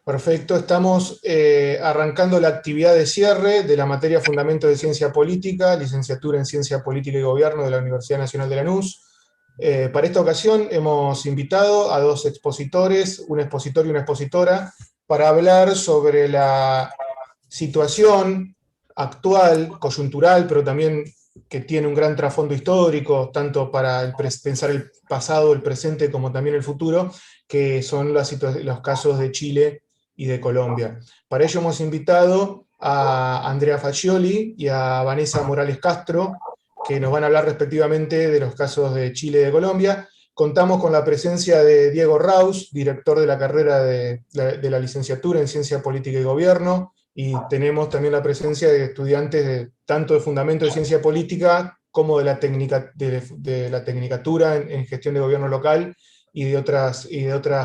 Perfecto, estamos arrancando la actividad de cierre de la materia Fundamentos de Ciencia Política, licenciatura en Ciencia Política y Gobierno de la Universidad Nacional de Lanús. Para esta ocasión hemos invitado a dos expositores, un expositor y una expositora, para hablar sobre la situación actual, coyuntural, pero también que tiene un gran trasfondo histórico, tanto para pensar el pasado, el presente, como también el futuro, que son los casos de Chile y de Colombia. Para ello hemos invitado a Andrea Faccioli y a Vanessa Morales Castro, que nos van a hablar respectivamente de los casos de Chile y de Colombia. Contamos con la presencia de Diego Raus, director de la carrera de la licenciatura en Ciencia Política y Gobierno, y tenemos también la presencia de estudiantes tanto de Fundamentos de Ciencia Política como de la Tecnicatura en Gestión de Gobierno Local y de otras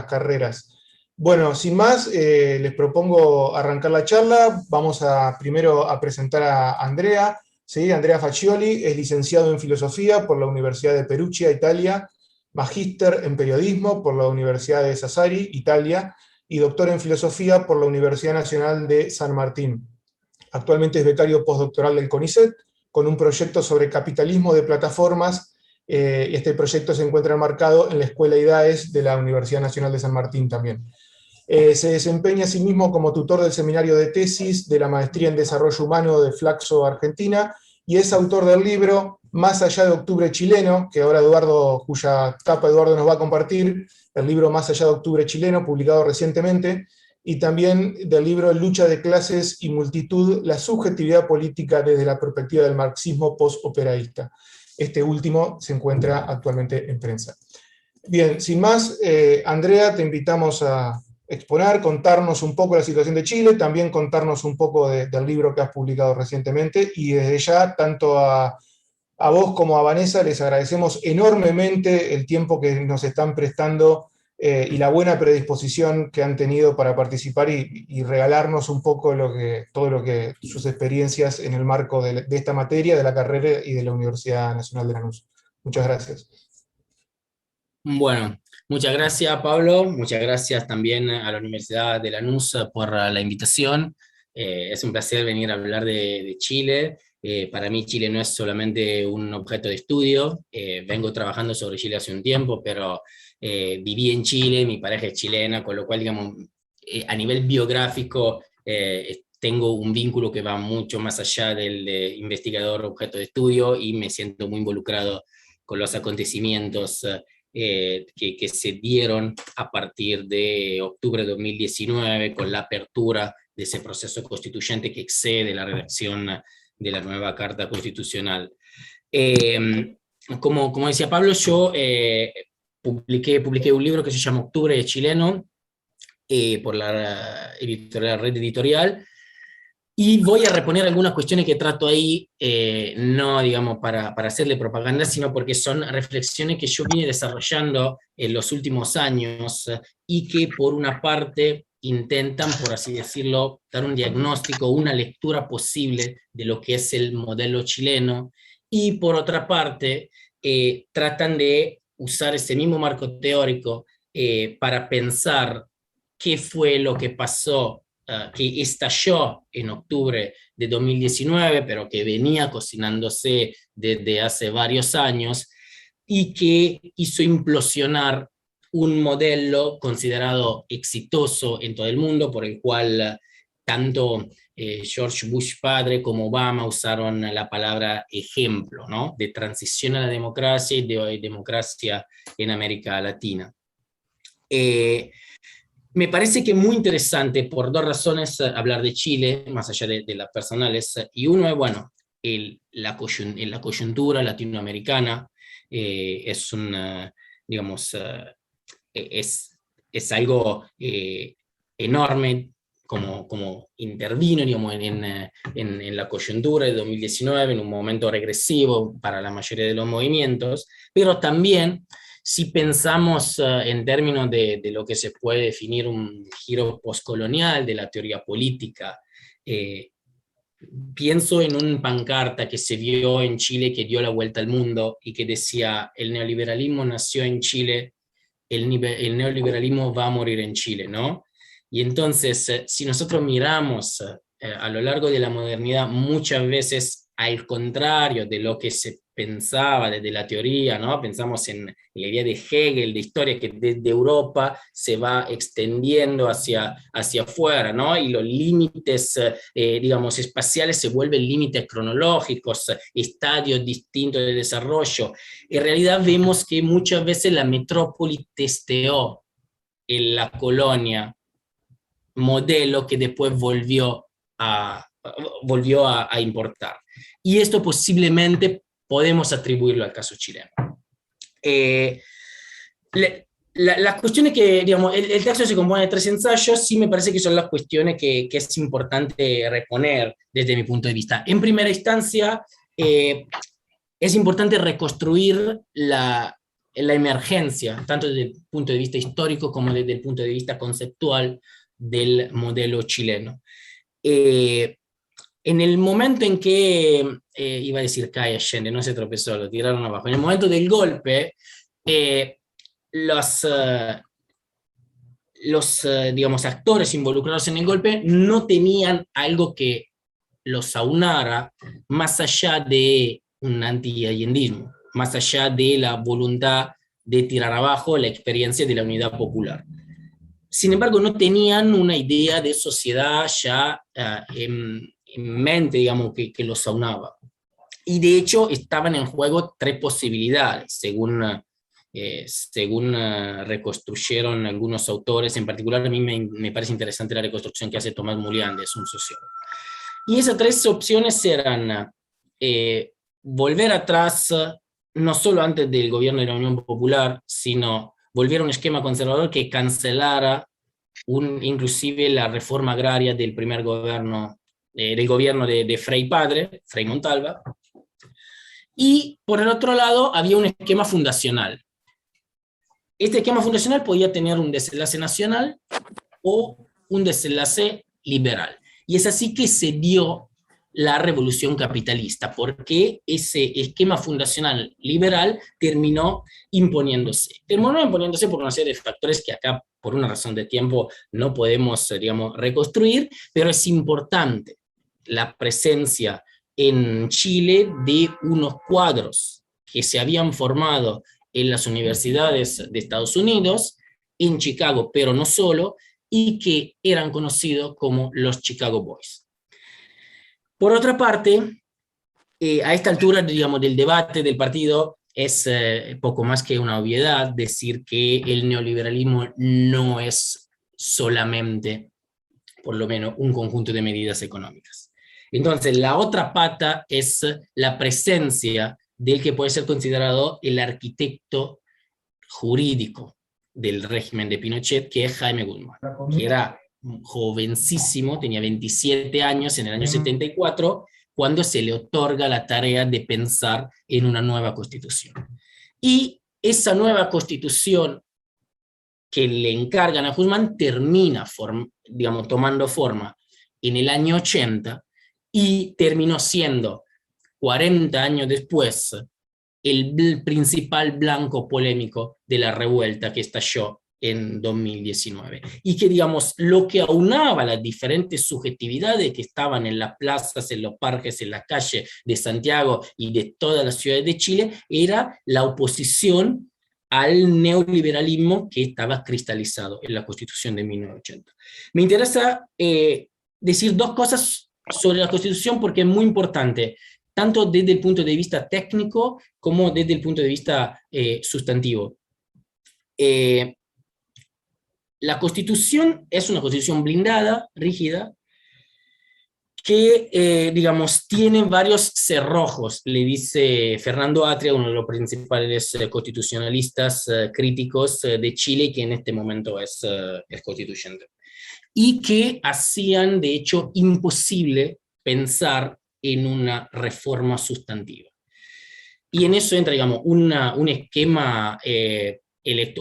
carreras. Bueno, sin más, les propongo arrancar la charla. Vamos primero a presentar a Andrea. ¿Sí? Andrea Faccioli es licenciado en Filosofía por la Universidad de Perugia, Italia, magíster en Periodismo por la Universidad de Sassari, Italia, y doctor en Filosofía por la Universidad Nacional de San Martín. Actualmente es becario postdoctoral del CONICET, con un proyecto sobre capitalismo de plataformas. Este proyecto se encuentra enmarcado en la Escuela IDAES de la Universidad Nacional de San Martín también. Se desempeña asimismo como tutor del seminario de tesis de la Maestría en Desarrollo Humano de Flaxo, Argentina, y es autor del libro Más allá de Octubre Chileno, que ahora cuya tapa Eduardo nos va a compartir, el libro Más allá de Octubre Chileno, publicado recientemente, y también del libro Lucha de Clases y Multitud, la subjetividad política desde la perspectiva del marxismo post-operaísta. Este último se encuentra actualmente en prensa. Bien, sin más, Andrea, te invitamos a exponer, contarnos un poco la situación de Chile, también contarnos un poco del libro que has publicado recientemente, y desde ya, tanto a vos como a Vanessa les agradecemos enormemente el tiempo que nos están prestando y la buena predisposición que han tenido para participar y regalarnos un poco sus experiencias en el marco de esta materia, de la carrera y de la Universidad Nacional de Lanús. Muchas gracias. Bueno, muchas gracias Pablo, muchas gracias también a la Universidad de Lanús por la invitación. Es un placer venir a hablar de Chile. Para mí Chile no es solamente un objeto de estudio. Vengo trabajando sobre Chile hace un tiempo, pero viví en Chile, mi pareja es chilena, con lo cual, digamos, a nivel biográfico tengo un vínculo que va mucho más allá del investigador objeto de estudio, y me siento muy involucrado con los acontecimientos que se dieron a partir de octubre de 2019, con la apertura de ese proceso constituyente que excede la redacción de la nueva Carta Constitucional. Como decía Pablo, yo publiqué un libro que se llama Octubre Chileno por la editorial Red Editorial, y voy a reponer algunas cuestiones que trato ahí, no digamos para hacerle propaganda, sino porque son reflexiones que yo vine desarrollando en los últimos años y que por una parte intentan, por así decirlo, dar un diagnóstico, una lectura posible de lo que es el modelo chileno, y por otra parte tratan de usar ese mismo marco teórico para pensar qué fue lo que pasó, que estalló en octubre de 2019, pero que venía cocinándose desde hace varios años, y que hizo implosionar un modelo considerado exitoso en todo el mundo, por el cual tanto George Bush padre como Obama usaron la palabra ejemplo, ¿no? De transición a la democracia y de democracia en América Latina. Me parece que es muy interesante por dos razones hablar de Chile, más allá de las personales, y uno es, bueno, la coyuntura latinoamericana. Es una, digamos, es algo enorme, como intervino, digamos, en la coyuntura de 2019, en un momento regresivo para la mayoría de los movimientos, pero también si pensamos en términos de lo que se puede definir un giro postcolonial de la teoría política, pienso en un pancarta que se vio en Chile, que dio la vuelta al mundo y que decía: el neoliberalismo nació en Chile, el neoliberalismo va a morir en Chile, ¿no? Y entonces, si nosotros miramos a lo largo de la modernidad, muchas veces al contrario de lo que se pensaba desde la teoría, ¿no? Pensamos en la idea de Hegel, de historia, que desde Europa se va extendiendo hacia afuera, ¿no? Y los límites, digamos, espaciales se vuelven límites cronológicos, estadios distintos de desarrollo. En realidad vemos que muchas veces la metrópoli testeó en la colonia modelo que después volvió a importar. Y esto posiblemente podemos atribuirlo al caso chileno. Las cuestiones que, digamos, el texto se compone de 3 ensayos, sí me parece que son las cuestiones que es importante reponer desde mi punto de vista. En primera instancia, es importante reconstruir la emergencia, tanto desde el punto de vista histórico como desde el punto de vista conceptual del modelo chileno. En el momento en que, iba a decir cae Allende, no se tropezó, lo tiraron abajo, en el momento del golpe, los digamos, actores involucrados en el golpe no tenían algo que los aunara más allá de un anti-allendismo, más allá de la voluntad de tirar abajo la experiencia de la unidad popular. Sin embargo, no tenían una idea de sociedad ya en mente, digamos, que los aunaba. Y de hecho estaban en juego 3 posibilidades, según reconstruyeron algunos autores. En particular, a mí me parece interesante la reconstrucción que hace Tomás Muliández, un sociólogo. Y esas 3 opciones eran volver atrás, no solo antes del gobierno de la Unión Popular, sino volver a un esquema conservador que cancelara inclusive la reforma agraria del primer gobierno, del gobierno de Frei Padre, Frei Montalva. Y por el otro lado había un esquema fundacional. Este esquema fundacional podía tener un desenlace nacional o un desenlace liberal. Y es así que se dio la revolución capitalista, porque ese esquema fundacional liberal terminó imponiéndose. Terminó imponiéndose por una serie de factores que acá, por una razón de tiempo, no podemos, digamos, reconstruir, pero es importante la presencia en Chile de unos cuadros que se habían formado en las universidades de Estados Unidos, en Chicago, pero no solo, y que eran conocidos como los Chicago Boys. Por otra parte, a esta altura, digamos, del debate del partido, es poco más que una obviedad decir que el neoliberalismo no es solamente, por lo menos, un conjunto de medidas económicas. Entonces, la otra pata es la presencia del que puede ser considerado el arquitecto jurídico del régimen de Pinochet, que es Jaime Guzmán, que era jovencísimo, tenía 27 años en el año 74, cuando se le otorga la tarea de pensar en una nueva constitución. Y esa nueva constitución que le encargan a Guzmán termina, digamos, tomando forma en el año 80 y terminó siendo, 40 años después, el principal blanco polémico de la revuelta que estalló en 2019. Y que, digamos, lo que aunaba las diferentes subjetividades que estaban en las plazas, en los parques, en las calles de Santiago y de todas las ciudades de Chile, era la oposición al neoliberalismo que estaba cristalizado en la Constitución de 1980. Me interesa decir 2 cosas sobre la Constitución porque es muy importante, tanto desde el punto de vista técnico como desde el punto de vista sustantivo. La Constitución es una Constitución blindada, rígida, que, digamos, tiene varios cerrojos, le dice Fernando Atria, uno de los principales constitucionalistas críticos de Chile, que en este momento es constituyente, y que hacían, de hecho, imposible pensar en una reforma sustantiva. Y en eso entra, digamos, un esquema,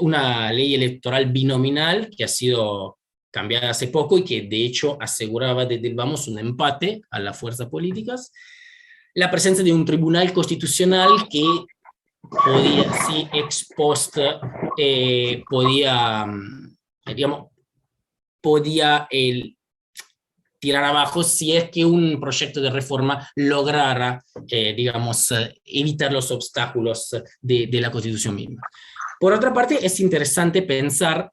una ley electoral binominal que ha sido cambiada hace poco y que de hecho aseguraba desde el vamos un empate a las fuerzas políticas, la presencia de un tribunal constitucional que podía, sí, ex post, podía, digamos, podía tirar abajo si es que un proyecto de reforma lograra, digamos, evitar los obstáculos de la Constitución misma. Por otra parte, es interesante pensar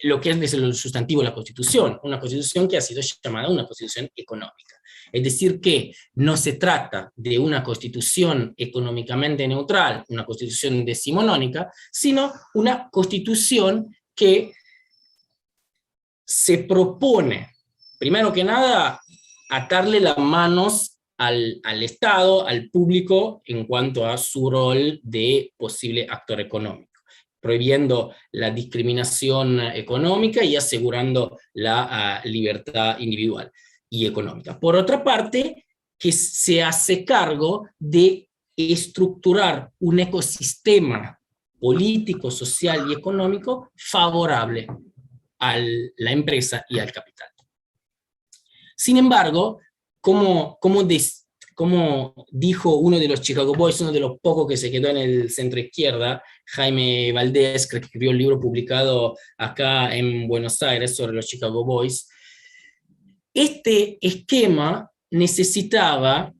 lo que es desde el sustantivo de la Constitución, una Constitución que ha sido llamada una Constitución económica. Es decir, que no se trata de una Constitución económicamente neutral, una Constitución decimonónica, sino una Constitución que se propone, primero que nada, atarle las manos al Estado, al público, en cuanto a su rol de posible actor económico, prohibiendo la discriminación económica y asegurando la libertad individual y económica. Por otra parte, que se hace cargo de estructurar un ecosistema político, social y económico favorable a la empresa y al capital. Sin embargo, como dijo uno de los Chicago Boys, uno de los pocos que se quedó en el centro izquierda, Jaime Valdés, que escribió un libro publicado acá en Buenos Aires sobre los Chicago Boys, este esquema necesitaba,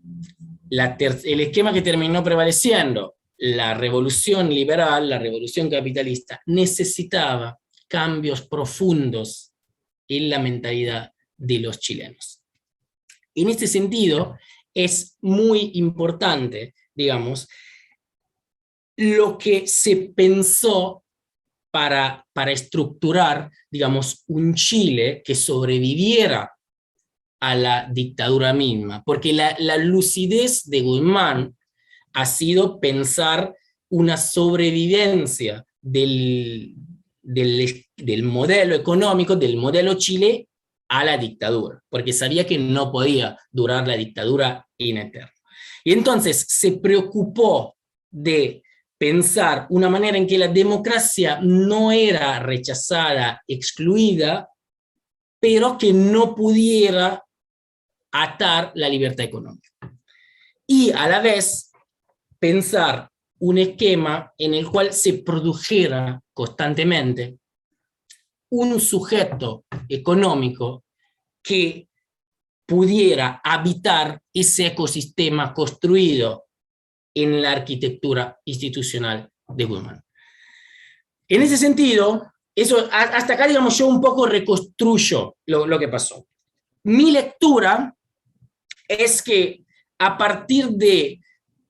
el esquema que terminó prevaleciendo, la revolución liberal, la revolución capitalista, necesitaba cambios profundos en la mentalidad de los chilenos. En este sentido, es muy importante, digamos, lo que se pensó para estructurar, digamos, un Chile que sobreviviera a la dictadura misma, porque la lucidez de Guzmán ha sido pensar una sobrevivencia del modelo económico, del modelo Chile, a la dictadura, porque sabía que no podía durar la dictadura in eterno. Y entonces se preocupó de pensar una manera en que la democracia no era rechazada, excluida, pero que no pudiera atar la libertad económica. Y a la vez pensar un esquema en el cual se produjera constantemente un sujeto económico que pudiera habitar ese ecosistema construido en la arquitectura institucional de Guzmán. En ese sentido, eso, hasta acá, digamos, yo un poco reconstruyo lo que pasó. Mi lectura es que a partir de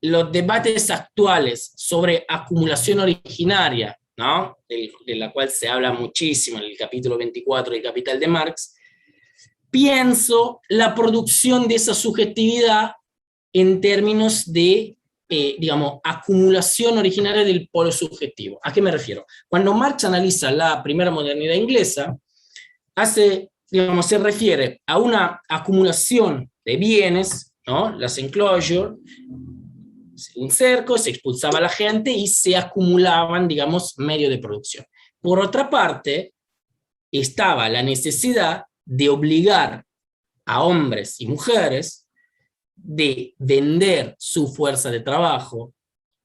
los debates actuales sobre acumulación originaria, ¿no?, de la cual se habla muchísimo en el capítulo 24 del Capital de Marx, pienso la producción de esa subjetividad en términos de, digamos, acumulación originaria del polo subjetivo. ¿A qué me refiero? Cuando Marx analiza la primera modernidad inglesa, se refiere a una acumulación de bienes, ¿no?, las enclosures, un cerco, se expulsaba a la gente y se acumulaban, digamos, medios de producción. Por otra parte, estaba la necesidad de obligar a hombres y mujeres de vender su fuerza de trabajo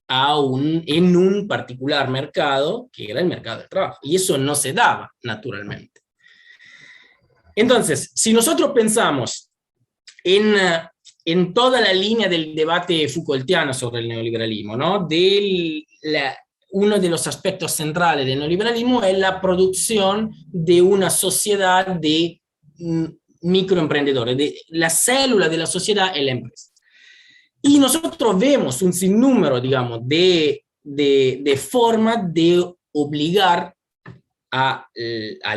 en un particular mercado, que era el mercado del trabajo. Y eso no se daba naturalmente. Entonces, si nosotros pensamos en toda la línea del debate Foucaultiano sobre el neoliberalismo, ¿no?, uno de los aspectos centrales del neoliberalismo es la producción de una sociedad de microemprendedores, la célula de la sociedad es la empresa. Y nosotros vemos un sinnúmero, digamos, de formas de obligar a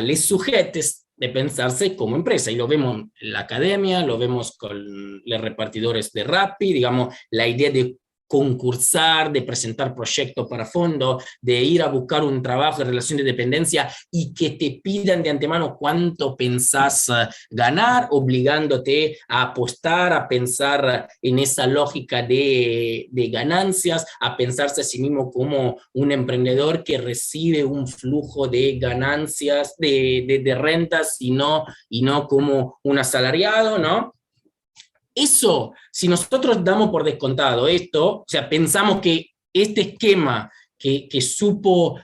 los sujetos de pensarse como empresa, y lo vemos en la academia, lo vemos con los repartidores de Rappi, digamos, la idea de concursar, de presentar proyectos para fondo, de ir a buscar un trabajo en relación de dependencia y que te pidan de antemano cuánto pensás ganar, obligándote a apostar, a pensar en esa lógica de ganancias, a pensarse a sí mismo como un emprendedor que recibe un flujo de ganancias, de rentas, y no como un asalariado, ¿no? Eso, si nosotros damos por descontado esto, o sea, pensamos que este esquema que supo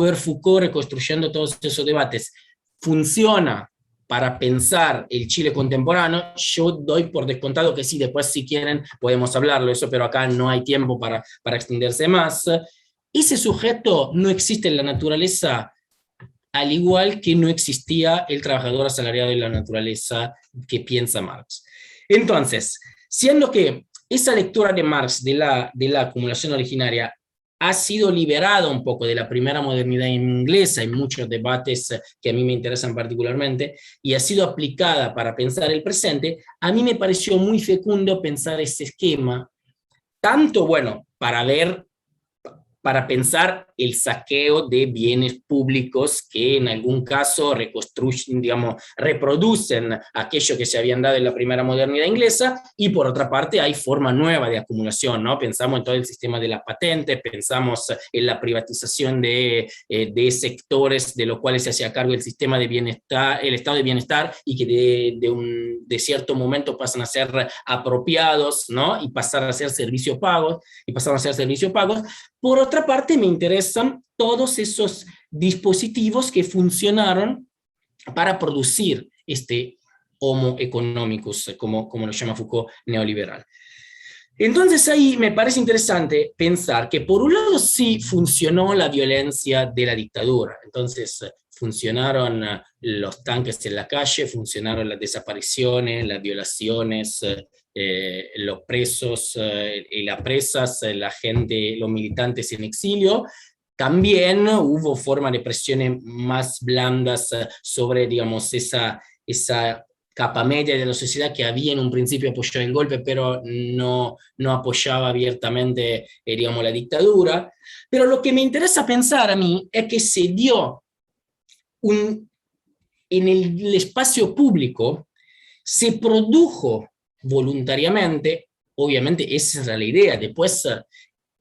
ver Foucault reconstruyendo todos esos debates, funciona para pensar el Chile contemporáneo, yo doy por descontado que sí, después si quieren podemos hablarlo, eso, pero acá no hay tiempo para extenderse más. Ese sujeto no existe en la naturaleza, al igual que no existía el trabajador asalariado en la naturaleza que piensa Marx. Entonces, siendo que esa lectura de Marx de la acumulación originaria ha sido liberada un poco de la primera modernidad inglesa en muchos debates que a mí me interesan particularmente, y ha sido aplicada para pensar el presente, a mí me pareció muy fecundo pensar ese esquema, tanto, bueno, para pensar el saqueo de bienes públicos que en algún caso reconstruyen, digamos, reproducen aquello que se habían dado en la primera modernidad inglesa, y por otra parte hay forma nueva de acumulación, ¿no? Pensamos en todo el sistema de las patentes, pensamos en la privatización de sectores de los cuales se hacía cargo el sistema de bienestar, el estado de bienestar, y que de cierto momento pasan a ser apropiados, ¿no? Y pasan a ser servicios pagos, Por otra parte, me interesan todos esos dispositivos que funcionaron para producir este homo economicus, como lo llama Foucault, neoliberal. Entonces ahí me parece interesante pensar que por un lado sí funcionó la violencia de la dictadura, entonces funcionaron los tanques en la calle, funcionaron las desapariciones, las violaciones, los presos y las presas, la gente, los militantes en exilio. También hubo formas de presiones más blandas sobre, digamos, esa capa media de la sociedad que había en un principio apoyado el golpe, pero no apoyaba abiertamente, digamos, la dictadura. Pero lo que me interesa pensar a mí es que se dio en el espacio público, se produjo voluntariamente, obviamente esa era la idea, después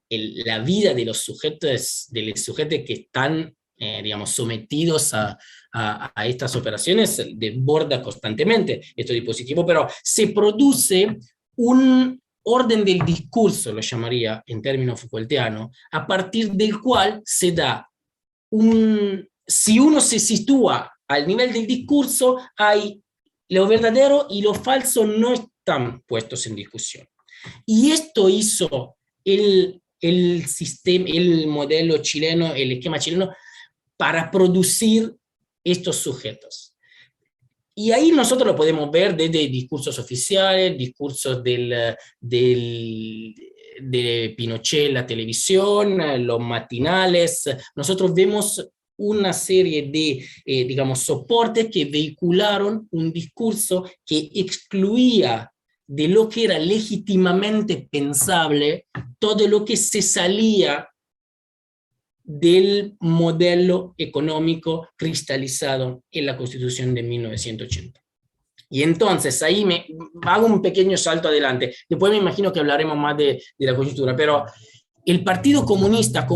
la vida de los sujetos que están, digamos, sometidos a estas operaciones desborda constantemente estos dispositivos, pero se produce un orden del discurso, lo llamaría en términos Foucaultianos, a partir del cual se da si uno se sitúa al nivel del discurso, hay lo verdadero y lo falso no están puestos en discusión. Y esto hizo el sistema, el modelo chileno, el esquema chileno, para producir estos sujetos. Y ahí nosotros lo podemos ver desde discursos oficiales, discursos de Pinochet en la televisión, los matinales. Nosotros vemos una serie de, digamos, soportes que vehicularon un discurso que excluía de lo que era legítimamente pensable todo lo que se salía del modelo económico cristalizado en la Constitución de 1980. Y entonces ahí me hago un pequeño salto adelante. Después me imagino que hablaremos más de la coyuntura, pero el Partido Comunista,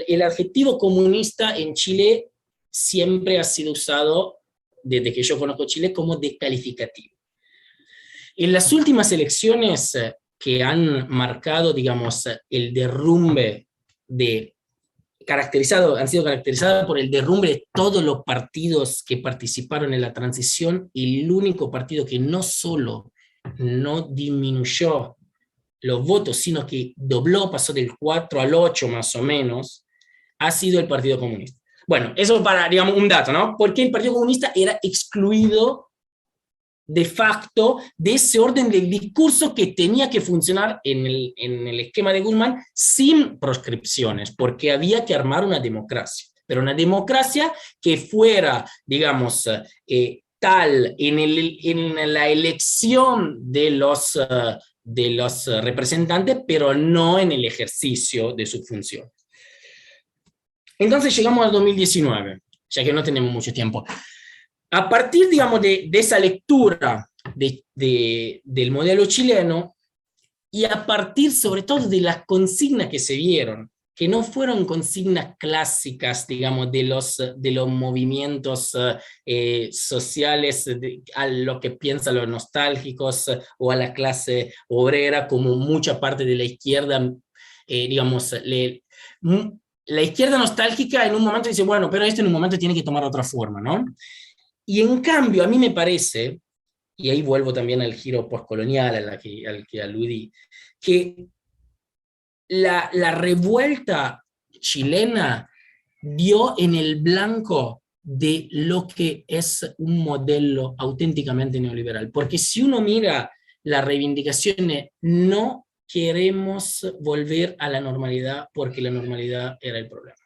el adjetivo comunista en Chile siempre ha sido usado, desde que yo conozco Chile, como descalificativo. En las últimas elecciones que han marcado, digamos, el derrumbe han sido caracterizadas por el derrumbe de todos los partidos que participaron en la transición, y el único partido que no solo no disminuyó los votos, sino que dobló, pasó del 4 al 8 más o menos, ha sido el Partido Comunista. Bueno, eso para, digamos, un dato, ¿no? Porque el Partido Comunista era excluido de facto de ese orden del discurso que tenía que funcionar en el esquema de Guzmán sin proscripciones, porque había que armar una democracia, pero una democracia que fuera, digamos, tal en la elección de los representantes, pero no en el ejercicio de sus funciones. Entonces llegamos al 2019, ya que no tenemos mucho tiempo. A partir, digamos, de esa lectura del modelo chileno, y a partir sobre todo de las consignas que se vieron, que no fueron consignas clásicas, digamos, de los movimientos sociales, a lo que piensan los nostálgicos o a la clase obrera, como mucha parte de la izquierda, digamos, la izquierda nostálgica en un momento dice, bueno, pero esto en un momento tiene que tomar otra forma, ¿no? Y en cambio, a mí me parece, y ahí vuelvo también al giro postcolonial al que aludí, que la revuelta chilena dio en el blanco de lo que es un modelo auténticamente neoliberal. Porque si uno mira las reivindicaciones, no queremos volver a la normalidad porque la normalidad era el problema.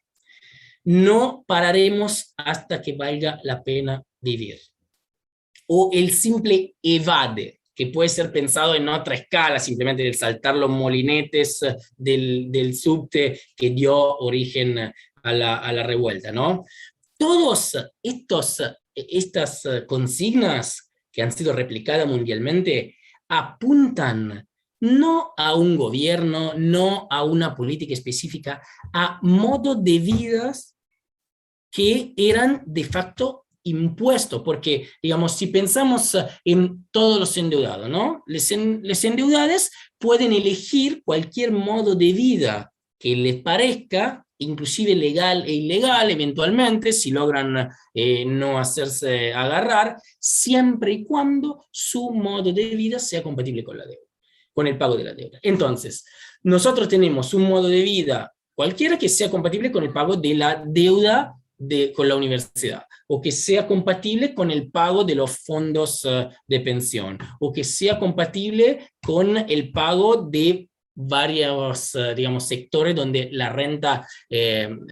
No pararemos hasta que valga la pena vivir. O el simple evade, que puede ser pensado en otra escala, simplemente el saltar los molinetes del subte que dio origen a la revuelta, ¿no? Todos estas consignas que han sido replicadas mundialmente apuntan no a un gobierno, no a una política específica, a modos de vidas que eran de facto impuestos, porque, digamos, si pensamos en todos los endeudados, ¿no? Los endeudados pueden elegir cualquier modo de vida que les parezca, inclusive legal e ilegal, eventualmente, si logran no hacerse agarrar, siempre y cuando su modo de vida sea compatible con la deuda, con el pago de la deuda. Entonces, nosotros tenemos un modo de vida cualquiera que sea compatible con el pago de la deuda con la universidad, o que sea compatible con el pago de los fondos de pensión, o que sea compatible con el pago de varios, digamos, sectores donde la renta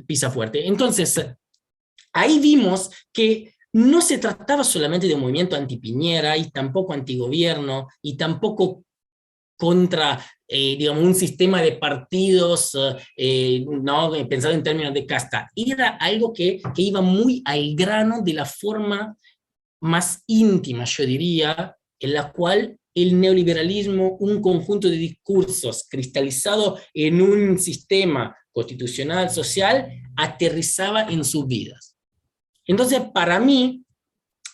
pisa fuerte. Entonces, ahí vimos que no se trataba solamente de un movimiento anti-Piñera, y tampoco antigobierno, y tampoco contra, digamos, un sistema de partidos, no pensado en términos de casta. Era algo que iba muy al grano de la forma más íntima, yo diría, en la cual el neoliberalismo, un conjunto de discursos cristalizado en un sistema constitucional, social, aterrizaba en sus vidas. Entonces, para mí,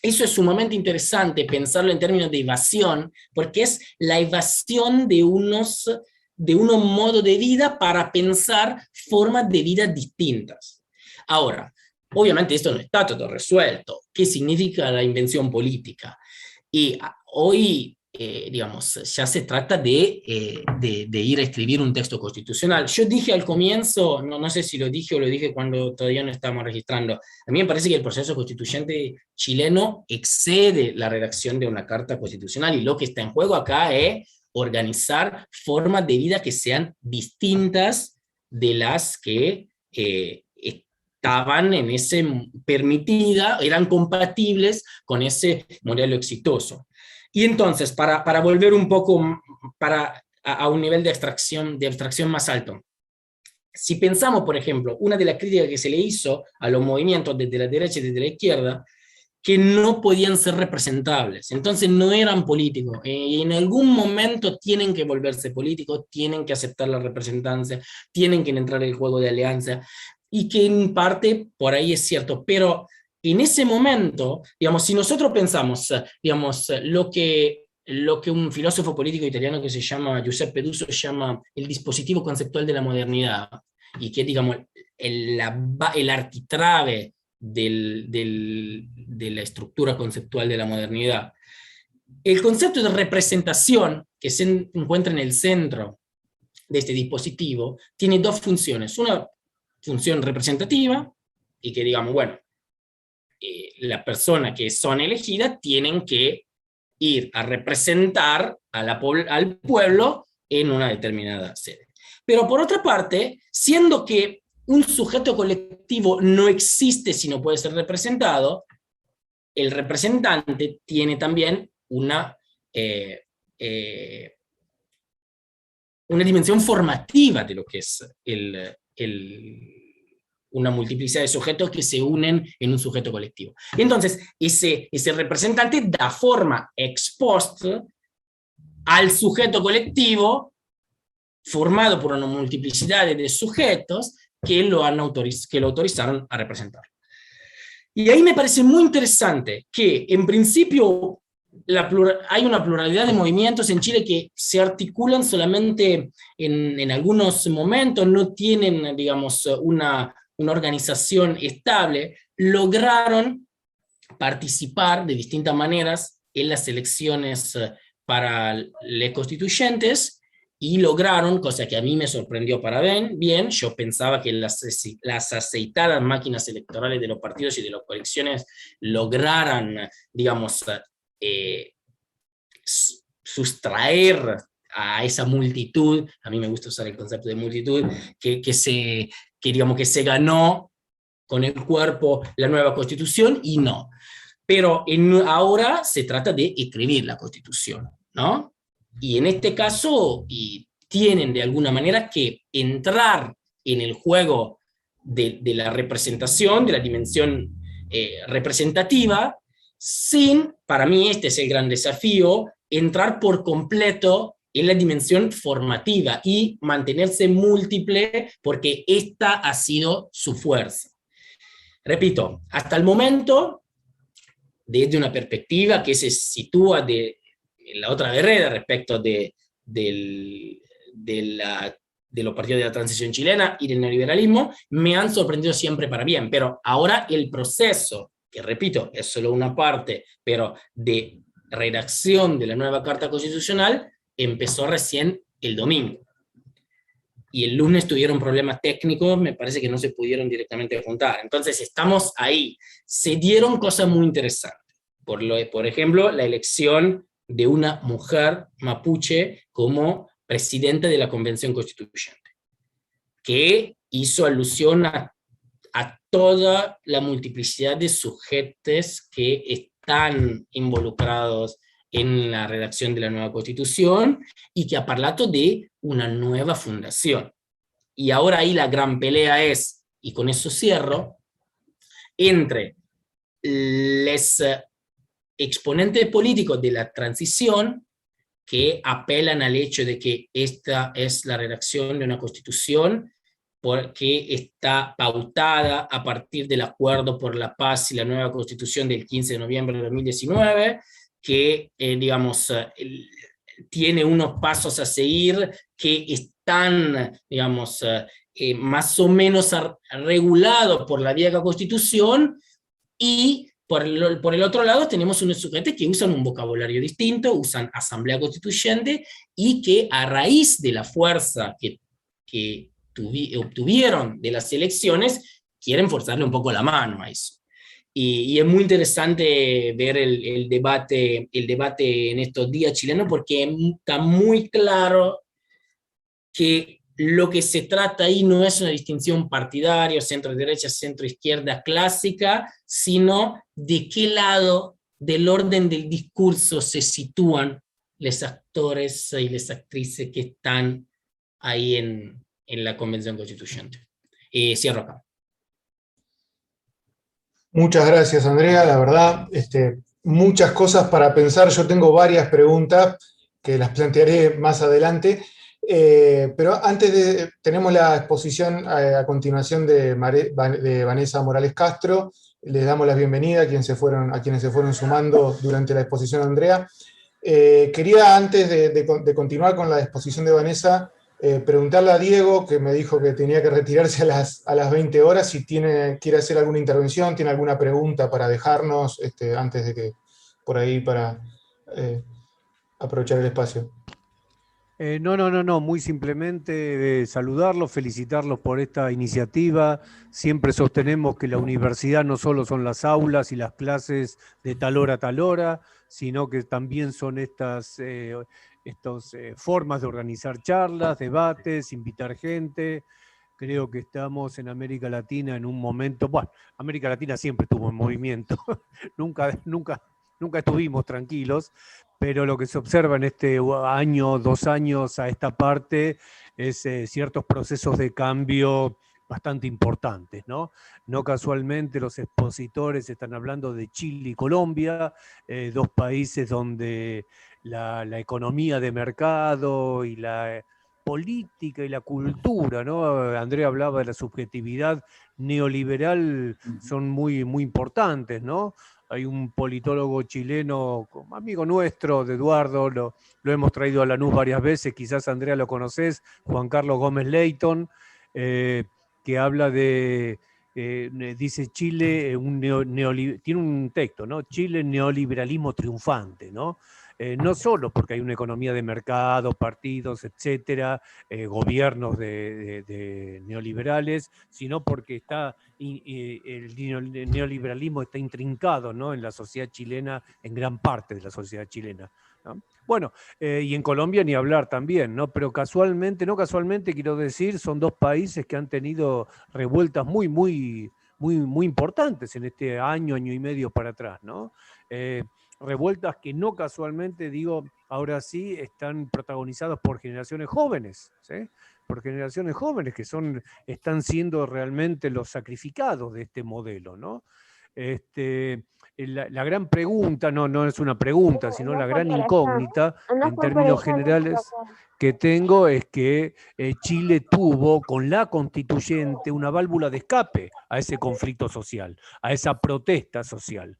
eso es sumamente interesante pensarlo en términos de evasión, porque es la evasión de unos modos de vida para pensar formas de vida distintas. Ahora, obviamente esto no está todo resuelto. ¿Qué significa la invención política? Y hoy, digamos, ya se trata de ir a escribir un texto constitucional. Yo dije al comienzo, no sé si lo dije o lo dije cuando todavía no estábamos registrando, a mí me parece que el proceso constituyente chileno excede la redacción de una carta constitucional, y lo que está en juego acá es organizar formas de vida que sean distintas de las que estaban en ese permitida, eran compatibles con ese modelo exitoso. Y entonces, para volver un poco a un nivel de abstracción más alto, si pensamos, por ejemplo, una de las críticas que se le hizo a los movimientos desde la derecha y desde la izquierda, que no podían ser representables, entonces no eran políticos, y en algún momento tienen que volverse políticos, tienen que aceptar la representancia, tienen que entrar en el juego de alianza, y que en parte por ahí es cierto, pero en ese momento, digamos, si nosotros pensamos, digamos, lo que un filósofo político italiano que se llama Giuseppe Duso llama el dispositivo conceptual de la modernidad, y que, digamos, el arquitrabe de la estructura conceptual de la modernidad. El concepto de representación, que se encuentra en el centro de este dispositivo, tiene dos funciones. Una función representativa, y que, digamos, bueno, las personas que son elegidas tienen que ir a representar al pueblo en una determinada sede. Pero por otra parte, siendo que un sujeto colectivo no existe si no puede ser representado, el representante tiene también una dimensión formativa de lo que es una multiplicidad de sujetos que se unen en un sujeto colectivo. Entonces, ese representante da forma ex post al sujeto colectivo formado por una multiplicidad de sujetos que lo autorizaron a representar. Y ahí me parece muy interesante que, en principio, hay una pluralidad de movimientos en Chile que se articulan solamente en algunos momentos, no tienen, digamos, una organización estable, lograron participar de distintas maneras en las elecciones para las constituyentes y lograron, cosa que a mí me sorprendió para bien, yo pensaba que las aceitadas máquinas electorales de los partidos y de las coaliciones lograran, digamos, eh, sustraer a esa multitud, a mí me gusta usar el concepto de multitud, digamos, que se ganó con el cuerpo la nueva constitución, y no. Pero ahora se trata de escribir la constitución, ¿no? Y en este caso, tienen de alguna manera que entrar en el juego de la representación, de la dimensión representativa, sin, para mí este es el gran desafío, entrar por completo en la dimensión formativa y mantenerse múltiple, porque esta ha sido su fuerza. Repito, hasta el momento, desde una perspectiva que se sitúa en la otra vereda respecto de los partidos de la transición chilena y del neoliberalismo, me han sorprendido siempre para bien, pero ahora el proceso, que repito, es solo una parte, pero de redacción de la nueva Carta Constitucional, empezó recién el domingo. Y el lunes tuvieron problemas técnicos, me parece que no se pudieron directamente juntar. Entonces estamos ahí. Se dieron cosas muy interesantes. Por ejemplo, la elección de una mujer mapuche como presidenta de la Convención Constituyente, que hizo alusión a toda la multiplicidad de sujetos que están involucrados en la redacción de la nueva Constitución y que ha parlato de una nueva fundación. Y ahora ahí la gran pelea es, y con eso cierro, entre los exponentes políticos de la transición que apelan al hecho de que esta es la redacción de una constitución porque está pautada a partir del Acuerdo por la Paz y la nueva constitución del 15 de noviembre de 2019, que, digamos, tiene unos pasos a seguir que están, digamos, más o menos regulados por la vieja constitución, y por el otro lado tenemos unos sujetos que usan un vocabulario distinto, usan asamblea constituyente, y que a raíz de la fuerza que obtuvieron de las elecciones, quieren forzarle un poco la mano a eso. Y es muy interesante ver el debate en estos días chilenos, porque está muy claro que lo que se trata ahí no es una distinción partidaria, centro-derecha, centro-izquierda clásica, sino de qué lado del orden del discurso se sitúan los actores y las actrices que están ahí en la Convención Constituyente. Cierro acá. Muchas gracias, Andrea. La verdad, muchas cosas para pensar. Yo tengo varias preguntas que las plantearé más adelante. Pero antes tenemos la exposición a continuación de Vanessa Morales Castro. Les damos la bienvenida a quienes se fueron sumando durante la exposición de Andrea. Quería, antes de continuar con la exposición de Vanessa, preguntarle a Diego, que me dijo que tenía que retirarse a las 20 horas, si quiere hacer alguna intervención, tiene alguna pregunta para dejarnos, antes de que, por ahí, para aprovechar el espacio. No, muy simplemente saludarlos, felicitarlos por esta iniciativa. Siempre sostenemos que la universidad no solo son las aulas y las clases de tal hora a tal hora, sino que también son estas formas de organizar charlas, debates, invitar gente. Creo que estamos en América Latina en un momento, bueno, América Latina siempre estuvo en movimiento, nunca estuvimos tranquilos, pero lo que se observa en este año, 2 años a esta parte, es ciertos procesos de cambio bastante importantes, ¿no? No casualmente los expositores están hablando de Chile y Colombia, 2 países donde la economía de mercado y la política y la cultura, ¿no? Andrea hablaba de la subjetividad neoliberal, son muy, muy importantes, ¿no? hay un politólogo chileno, amigo nuestro, de Eduardo, lo hemos traído a Lanús varias veces, quizás Andrea lo conoces, Juan Carlos Gómez Leighton, que habla de, dice Chile, tiene un texto, ¿no? Chile, neoliberalismo triunfante, ¿no? No solo porque hay una economía de mercado, partidos, etcétera, gobiernos de neoliberales, sino porque el neoliberalismo está intrincado, ¿no?, en la sociedad chilena, en gran parte de la sociedad chilena, ¿no? Bueno, y en Colombia ni hablar también, ¿no? Pero casualmente, no casualmente, quiero decir, son dos países que han tenido revueltas muy importantes en este año y medio para atrás, ¿no? Revueltas que no casualmente, digo, ahora sí están protagonizadas por generaciones jóvenes, ¿sí? Por generaciones jóvenes que están siendo realmente los sacrificados de este modelo, ¿no? La gran pregunta, no es una pregunta, sino la gran incógnita en términos generales que tengo es que Chile tuvo con la constituyente una válvula de escape a ese conflicto social, a esa protesta social.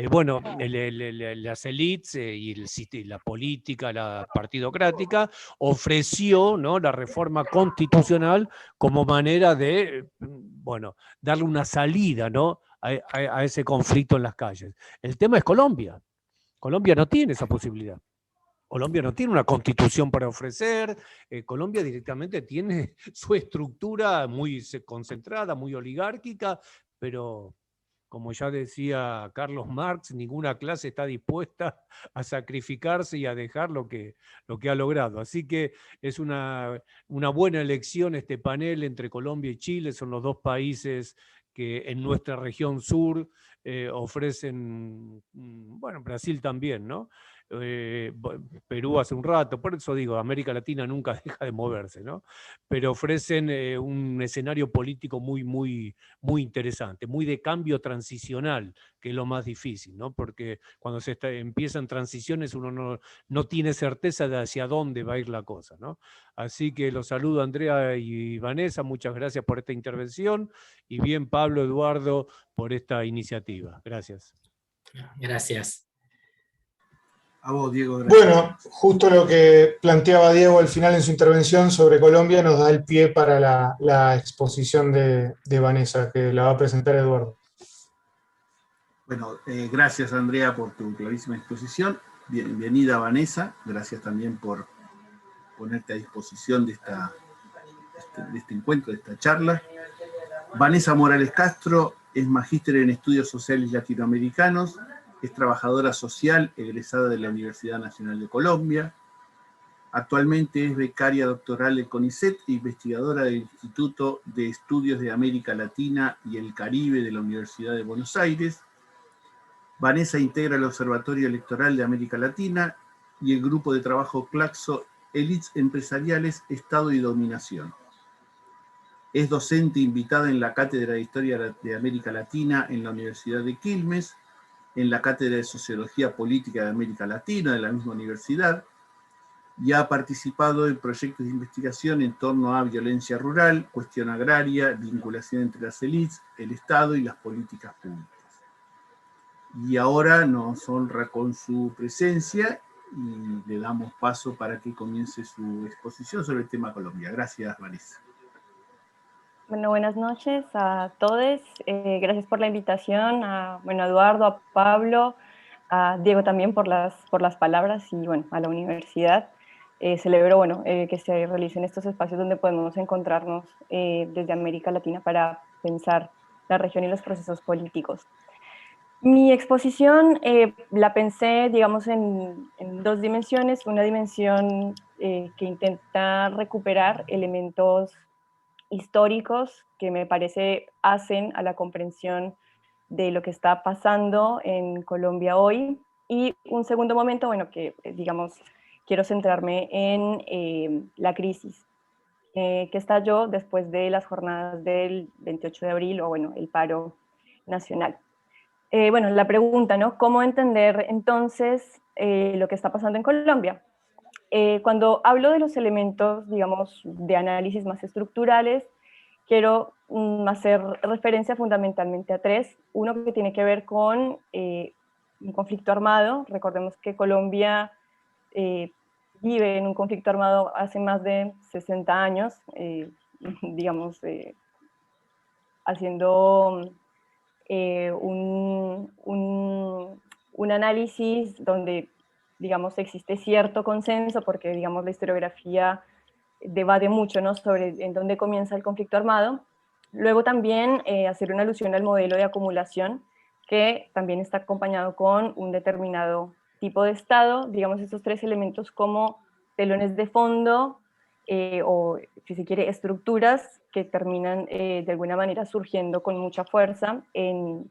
Bueno, las élites y la política, la partidocrática, ofreció, ¿no?, la reforma constitucional como manera de, bueno, darle una salida, ¿no?, a ese conflicto en las calles. El tema es Colombia. Colombia no tiene esa posibilidad. Colombia no tiene una constitución para ofrecer. Colombia directamente tiene su estructura muy concentrada, muy oligárquica, pero como ya decía Carlos Marx, ninguna clase está dispuesta a sacrificarse y a dejar lo que ha logrado. Así que es una buena elección este panel entre Colombia y Chile. Son los dos países que en nuestra región sur ofrecen, bueno, Brasil también, ¿no? Perú hace un rato, por eso digo, América Latina nunca deja de moverse, ¿no? Pero ofrecen un escenario político muy interesante, muy de cambio transicional, que es lo más difícil, ¿no? Porque cuando empiezan transiciones uno no tiene certeza de hacia dónde va a ir la cosa, ¿no? Así que los saludo a Andrea y Vanessa, muchas gracias por esta intervención, y bien Pablo, Eduardo, por esta iniciativa. Gracias. Gracias. A vos, Diego, gracias. Bueno, justo lo que planteaba Diego al final en su intervención sobre Colombia nos da el pie para la exposición de Vanessa, que la va a presentar Eduardo. Bueno, gracias Andrea por tu clarísima exposición. Bienvenida Vanessa, gracias también por ponerte a disposición de este encuentro, de esta charla. Vanessa Morales Castro es magíster en estudios sociales latinoamericanos, es trabajadora social egresada de la Universidad Nacional de Colombia. Actualmente es becaria doctoral del CONICET e investigadora del Instituto de Estudios de América Latina y el Caribe de la Universidad de Buenos Aires. Vanessa integra el Observatorio Electoral de América Latina y el grupo de trabajo Claxo, Élites Empresariales, Estado y Dominación. Es docente invitada en la Cátedra de Historia de América Latina en la Universidad de Quilmes, en la Cátedra de Sociología Política de América Latina de la misma universidad, y ha participado en proyectos de investigación en torno a violencia rural, cuestión agraria, vinculación entre las élites, el Estado y las políticas públicas. Y ahora nos honra con su presencia y le damos paso para que comience su exposición sobre el tema Colombia. Gracias, Vanessa. Bueno, buenas noches a todos. Gracias por la invitación, a Eduardo, a Pablo, a Diego también por las palabras y bueno, a la universidad. Celebro que se realicen estos espacios donde podemos encontrarnos desde América Latina para pensar la región y los procesos políticos. Mi exposición la pensé, digamos, en dos dimensiones. Una dimensión que intenta recuperar elementos históricos que me parece hacen a la comprensión de lo que está pasando en Colombia hoy. Y un segundo momento, que digamos, quiero centrarme en la crisis que estalló después de las jornadas del 28 de abril, o el paro nacional. La pregunta, ¿no? ¿Cómo entender entonces lo que está pasando en Colombia? Cuando hablo de los elementos, digamos, de análisis más estructurales, quiero hacer referencia fundamentalmente a tres. Uno que tiene que ver con un conflicto armado. Recordemos que Colombia vive en un conflicto armado hace más de 60 años, digamos, haciendo un análisis donde, digamos, existe cierto consenso, porque, digamos, la historiografía debate mucho, ¿no?, sobre en dónde comienza el conflicto armado. Luego también hacer una alusión al modelo de acumulación, que también está acompañado con un determinado tipo de Estado, digamos, estos tres elementos como telones de fondo, o, si se quiere, estructuras que terminan de alguna manera surgiendo con mucha fuerza en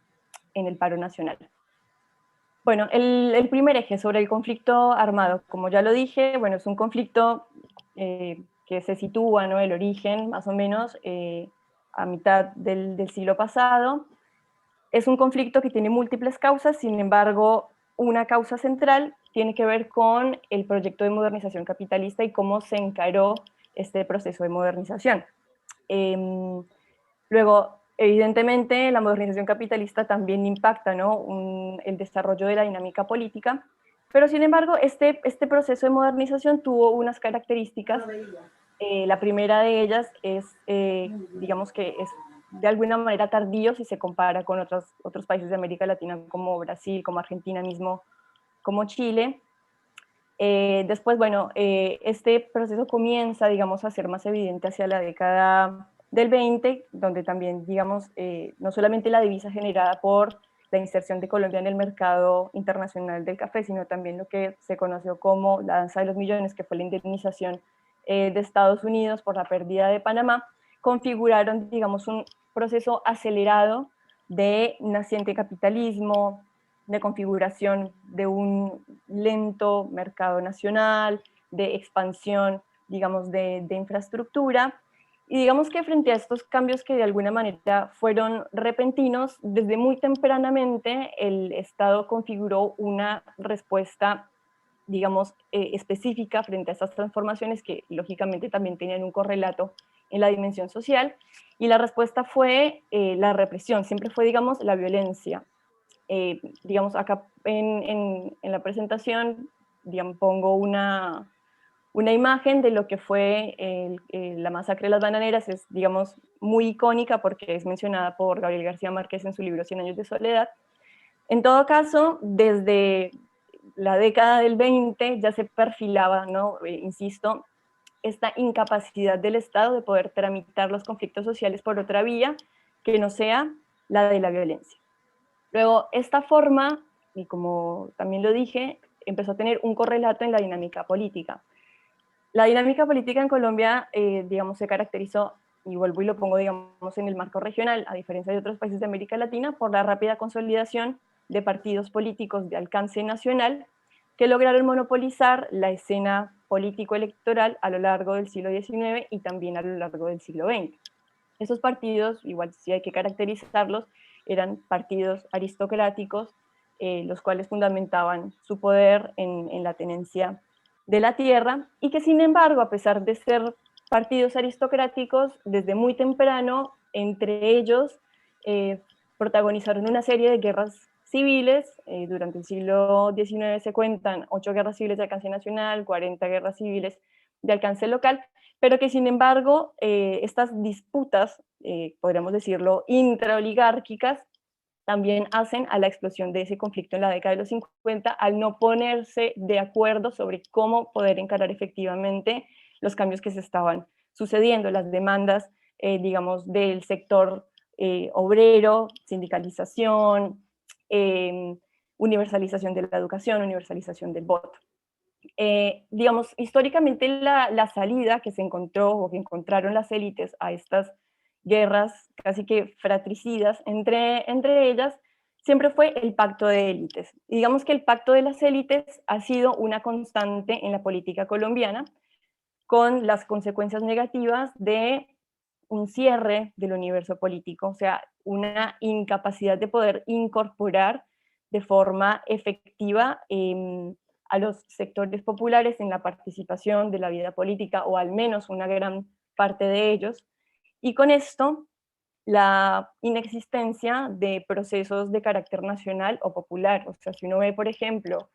el paro nacional. Bueno, el primer eje sobre el conflicto armado, como ya lo dije, bueno, es un conflicto que se sitúa, ¿no?, el origen más o menos a mitad del siglo pasado. Es un conflicto que tiene múltiples causas, sin embargo, una causa central tiene que ver con el proyecto de modernización capitalista y cómo se encaró este proceso de modernización. Luego, evidentemente, la modernización capitalista también impacta, ¿no?, el desarrollo de la dinámica política, pero sin embargo, este proceso de modernización tuvo unas características. La primera de ellas es, digamos que es de alguna manera tardío si se compara con otros países de América Latina como Brasil, como Argentina mismo, como Chile. Después, bueno, este proceso comienza, digamos, a ser más evidente hacia la década del 20, donde también, digamos, no solamente la divisa generada por la inserción de Colombia en el mercado internacional del café, sino también lo que se conoció como la danza de los millones, que fue la indemnización de Estados Unidos por la pérdida de Panamá, configuraron, digamos, un proceso acelerado de naciente capitalismo, de configuración de un lento mercado nacional, de expansión, digamos, de infraestructura. Y digamos que frente a estos cambios que de alguna manera fueron repentinos, desde muy tempranamente el Estado configuró una respuesta, digamos, específica frente a estas transformaciones que lógicamente también tenían un correlato en la dimensión social, y la respuesta fue la represión, siempre fue, digamos, la violencia. Digamos, acá en la presentación, digamos, pongo una imagen de lo que fue la masacre de las bananeras. Es, digamos, muy icónica porque es mencionada por Gabriel García Márquez en su libro 100 años de soledad. En todo caso, desde la década del 20 ya se perfilaba, ¿no?, insisto, esta incapacidad del Estado de poder tramitar los conflictos sociales por otra vía que no sea la de la violencia. Luego, esta forma, y como también lo dije, empezó a tener un correlato en la dinámica política. La dinámica política en Colombia, digamos, se caracterizó, y vuelvo y lo pongo, digamos, en el marco regional, a diferencia de otros países de América Latina, por la rápida consolidación de partidos políticos de alcance nacional que lograron monopolizar la escena político-electoral a lo largo del siglo XIX y también a lo largo del siglo XX. Esos partidos, igual sí hay que caracterizarlos, eran partidos aristocráticos, los cuales fundamentaban su poder en la tenencia de la tierra, y que sin embargo, a pesar de ser partidos aristocráticos, desde muy temprano, entre ellos, protagonizaron una serie de guerras civiles. Durante el siglo XIX se cuentan 8 guerras civiles de alcance nacional, 40 guerras civiles de alcance local, pero que sin embargo estas disputas, podríamos decirlo, intraoligárquicas, también hacen a la explosión de ese conflicto en la década de los 50 al no ponerse de acuerdo sobre cómo poder encarar efectivamente los cambios que se estaban sucediendo, las demandas, digamos, del sector obrero, sindicalización, universalización de la educación, universalización del voto. Digamos, históricamente la salida que se encontró o que encontraron las élites a estas guerras casi que fratricidas entre ellas, siempre fue el pacto de élites. Y digamos que el pacto de las élites ha sido una constante en la política colombiana, con las consecuencias negativas de un cierre del universo político, o sea, una incapacidad de poder incorporar de forma efectiva a los sectores populares en la participación de la vida política, o al menos una gran parte de ellos. Y con esto, la inexistencia de procesos de carácter nacional o popular. O sea, si uno ve, por ejemplo,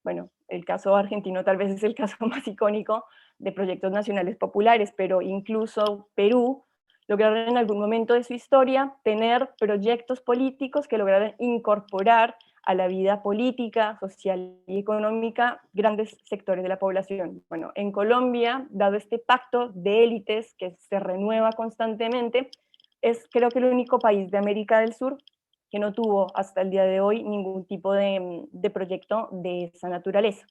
bueno, el caso argentino tal vez es el caso más icónico de proyectos nacionales populares, pero incluso Perú lograron en algún momento de su historia tener proyectos políticos que lograron incorporar a la vida política, social y económica grandes sectores de la población. Bueno, en Colombia, dado este pacto de élites que se renueva constantemente, es creo que el único país de América del Sur que no tuvo hasta el día de hoy ningún tipo de proyecto de esa naturaleza.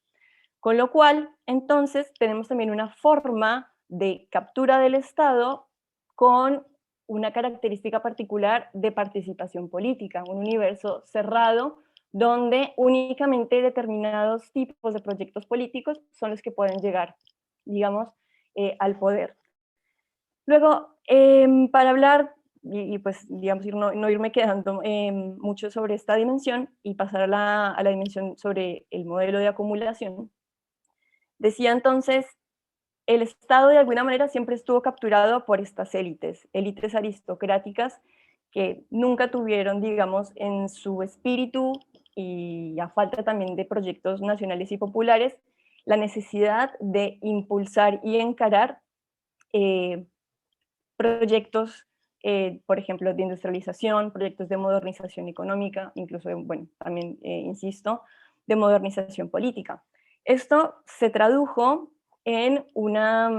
Con lo cual, entonces, tenemos también una forma de captura del Estado con una característica particular de participación política, un universo cerrado donde únicamente determinados tipos de proyectos políticos son los que pueden llegar, digamos, al poder. Luego, para hablar, y pues, digamos, no irme quedando mucho sobre esta dimensión y pasar a la dimensión sobre el modelo de acumulación, decía entonces, el Estado de alguna manera siempre estuvo capturado por estas élites, élites aristocráticas que nunca tuvieron, digamos, en su espíritu y a falta también de proyectos nacionales y populares, la necesidad de impulsar y encarar proyectos, por ejemplo, de industrialización, proyectos de modernización económica, incluso, bueno, también, insisto, de modernización política. Esto se tradujo en una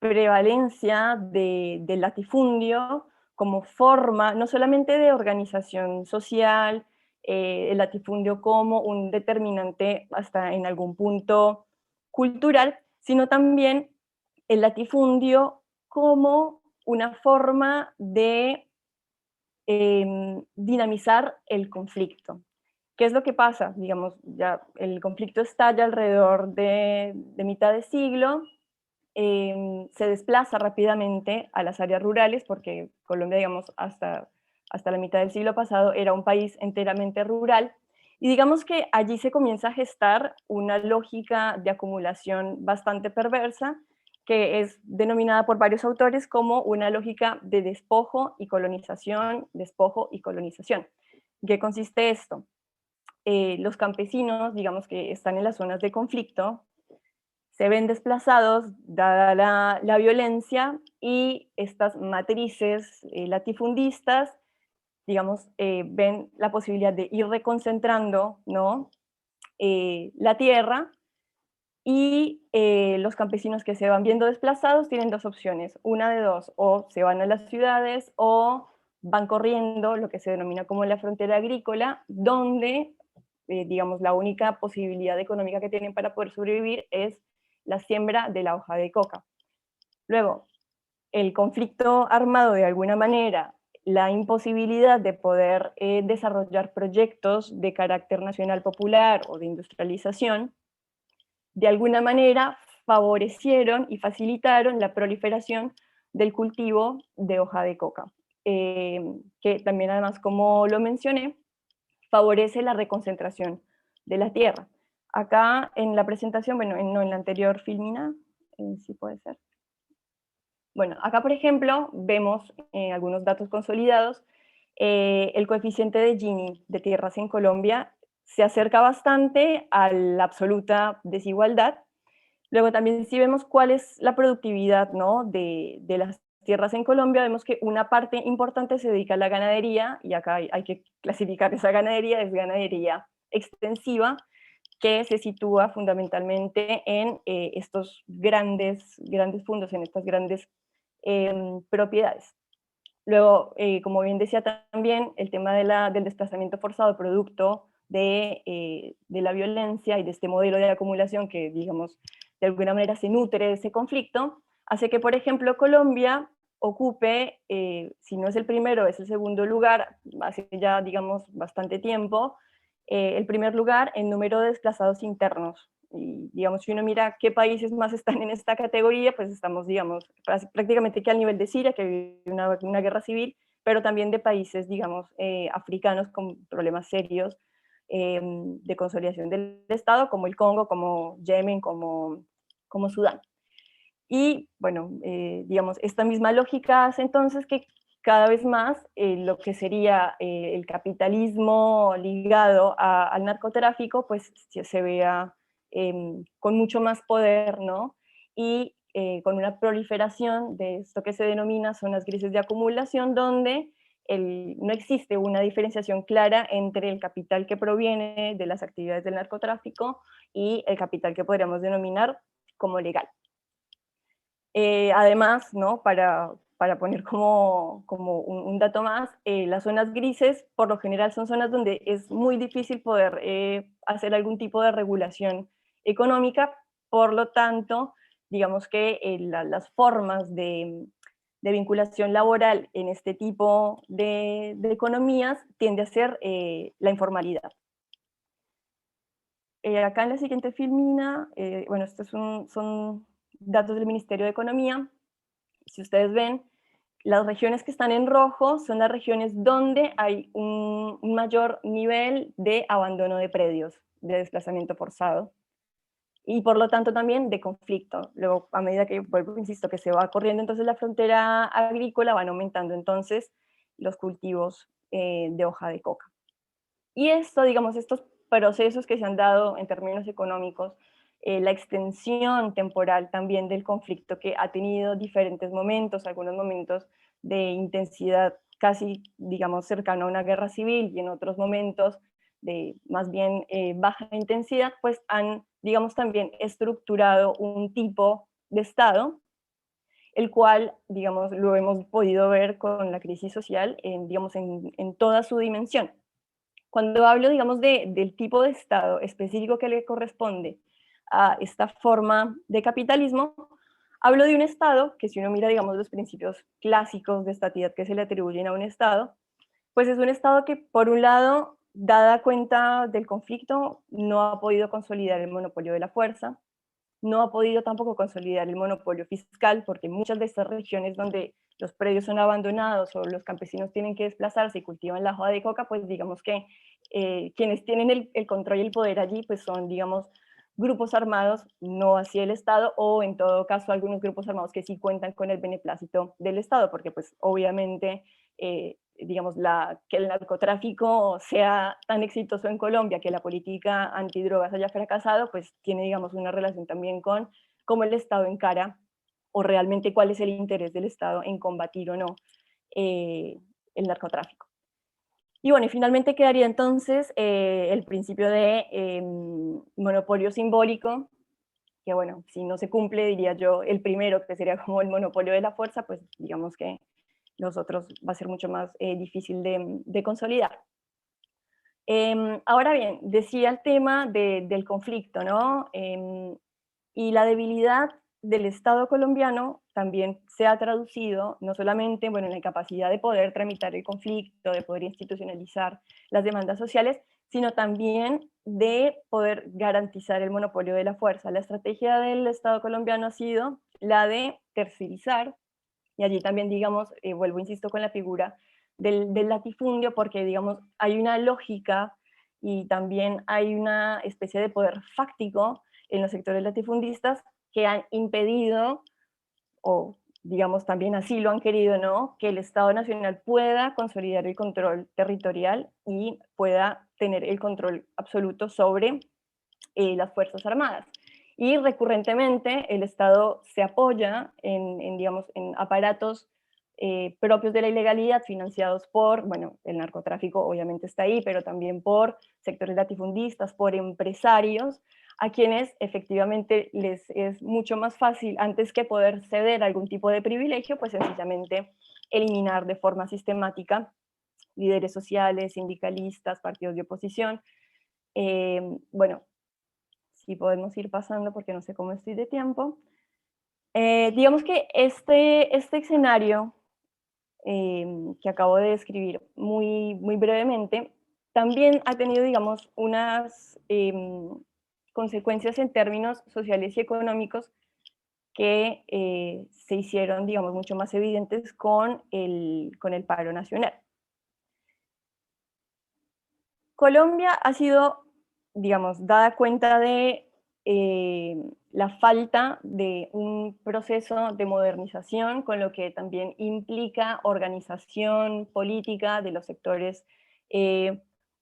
prevalencia del latifundio como forma no solamente de organización social, el latifundio como un determinante hasta en algún punto cultural, sino también el latifundio como una forma de dinamizar el conflicto. ¿Qué es lo que pasa? Digamos, ya el conflicto estalla alrededor de mitad de siglo, se desplaza rápidamente a las áreas rurales, porque Colombia, digamos, hasta la mitad del siglo pasado era un país enteramente rural, y digamos que allí se comienza a gestar una lógica de acumulación bastante perversa, que es denominada por varios autores como una lógica de despojo y colonización, despojo y colonización. ¿En qué consiste esto? Los campesinos, digamos que están en las zonas de conflicto, se ven desplazados dada la violencia y estas matrices latifundistas, digamos, ven la posibilidad de ir reconcentrando, ¿no? La tierra, y los campesinos que se van viendo desplazados tienen dos opciones, una de dos, o se van a las ciudades o van corriendo lo que se denomina como la frontera agrícola, donde, digamos, la única posibilidad económica que tienen para poder sobrevivir es la siembra de la hoja de coca. Luego, el conflicto armado de alguna manera, la imposibilidad de poder desarrollar proyectos de carácter nacional popular o de industrialización, de alguna manera favorecieron y facilitaron la proliferación del cultivo de hoja de coca, que también además, como lo mencioné, favorece la reconcentración de la tierra. Acá en la presentación, bueno, no en la anterior filmina, sí puede ser. Bueno, acá por ejemplo vemos algunos datos consolidados. El coeficiente de Gini de tierras en Colombia se acerca bastante a la absoluta desigualdad. Luego también si vemos cuál es la productividad, ¿no? de las tierras en Colombia, vemos que una parte importante se dedica a la ganadería, y acá hay que clasificar esa ganadería, es ganadería extensiva, que se sitúa fundamentalmente en estos grandes fondos, en estas grandes propiedades. Luego, como bien decía también, el tema del desplazamiento forzado producto de la violencia y de este modelo de acumulación que, digamos, de alguna manera se nutre de ese conflicto, hace que, por ejemplo, Colombia ocupe, si no es el primero, es el segundo lugar, hace ya, digamos, bastante tiempo, el primer lugar en número de desplazados internos. Y, digamos, si uno mira qué países más están en esta categoría, pues estamos, digamos, prácticamente que al nivel de Siria, que vive una guerra civil, pero también de países, digamos, africanos con problemas serios de consolidación del Estado, como el Congo, como Yemen, como Sudán. Y bueno, digamos, esta misma lógica hace entonces que cada vez más lo que sería el capitalismo ligado al narcotráfico, pues se vea con mucho más poder, ¿no? Y con una proliferación de esto que se denomina zonas grises de acumulación, donde no existe una diferenciación clara entre el capital que proviene de las actividades del narcotráfico y el capital que podríamos denominar como legal. Además, ¿no? Para poner como un dato más, las zonas grises por lo general son zonas donde es muy difícil poder hacer algún tipo de regulación económica, por lo tanto, digamos que las formas de vinculación laboral en este tipo de economías tiende a ser la informalidad. Acá en la siguiente filmina, bueno, estos son datos del Ministerio de Economía. Si ustedes ven, las regiones que están en rojo son las regiones donde hay un mayor nivel de abandono de predios, de desplazamiento forzado, y por lo tanto también de conflicto. Luego, a medida que, vuelvo, insisto, que se va corriendo entonces la frontera agrícola, van aumentando entonces los cultivos de hoja de coca. Y esto, digamos, estos procesos que se han dado en términos económicos, la extensión temporal también del conflicto que ha tenido diferentes momentos, algunos momentos de intensidad casi, digamos, cercano a una guerra civil y en otros momentos de más bien baja intensidad, pues han, digamos, también estructurado un tipo de Estado, el cual, digamos, lo hemos podido ver con la crisis social, digamos, en toda su dimensión. Cuando hablo, digamos, del tipo de Estado específico que le corresponde a esta forma de capitalismo, hablo de un Estado que, si uno mira, digamos, los principios clásicos de estatidad que se le atribuyen a un Estado, pues es un Estado que, por un lado, dada cuenta del conflicto, no ha podido consolidar el monopolio de la fuerza, no ha podido tampoco consolidar el monopolio fiscal, porque muchas de estas regiones donde los predios son abandonados o los campesinos tienen que desplazarse y cultivan la hoja de coca, pues digamos que quienes tienen el control y el poder allí, pues son, digamos, grupos armados, no así el Estado, o en todo caso algunos grupos armados que sí cuentan con el beneplácito del Estado, porque pues obviamente digamos, que el narcotráfico sea tan exitoso en Colombia, que la política antidrogas haya fracasado, pues tiene, digamos, una relación también con cómo el Estado encara o realmente cuál es el interés del Estado en combatir o no el narcotráfico. Y bueno, y finalmente quedaría entonces el principio de monopolio simbólico, que bueno, si no se cumple, diría yo, el primero, que sería como el monopolio de la fuerza, pues digamos que los otros va a ser mucho más difícil de consolidar. Ahora bien, decía el tema del conflicto, ¿no? Y la debilidad del Estado colombiano también se ha traducido no solamente, bueno, en la incapacidad de poder tramitar el conflicto, de poder institucionalizar las demandas sociales, sino también de poder garantizar el monopolio de la fuerza. La estrategia del Estado colombiano ha sido la de tercerizar, y allí también, digamos, vuelvo, insisto, con la figura del latifundio, porque, digamos, hay una lógica y también hay una especie de poder fáctico en los sectores latifundistas que han impedido, o digamos también así lo han querido, ¿no?, que el Estado Nacional pueda consolidar el control territorial y pueda tener el control absoluto sobre las Fuerzas Armadas. Y recurrentemente el Estado se apoya digamos, en aparatos propios de la ilegalidad, financiados por, bueno, el narcotráfico obviamente está ahí, pero también por sectores latifundistas, por empresarios, a quienes efectivamente les es mucho más fácil, antes que poder ceder algún tipo de privilegio, pues sencillamente eliminar de forma sistemática líderes sociales, sindicalistas, partidos de oposición. Bueno, si podemos ir pasando porque no sé cómo estoy de tiempo. Digamos que este escenario que acabo de describir muy brevemente, también ha tenido, digamos, unas consecuencias en términos sociales y económicos que se hicieron, digamos, mucho más evidentes con el paro nacional. Colombia ha sido, digamos, dada cuenta de la falta de un proceso de modernización, con lo que también implica organización política de los sectores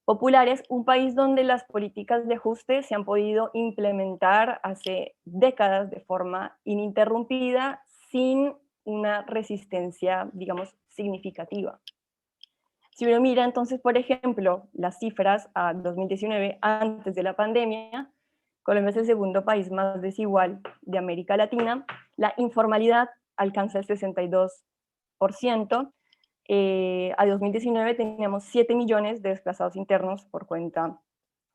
populares, un país donde las políticas de ajuste se han podido implementar hace décadas de forma ininterrumpida, sin una resistencia, digamos, significativa. Si uno mira entonces, por ejemplo, las cifras a 2019, antes de la pandemia, Colombia es el segundo país más desigual de América Latina. La informalidad alcanza el 62%. A 2019 teníamos 7 millones de desplazados internos por cuenta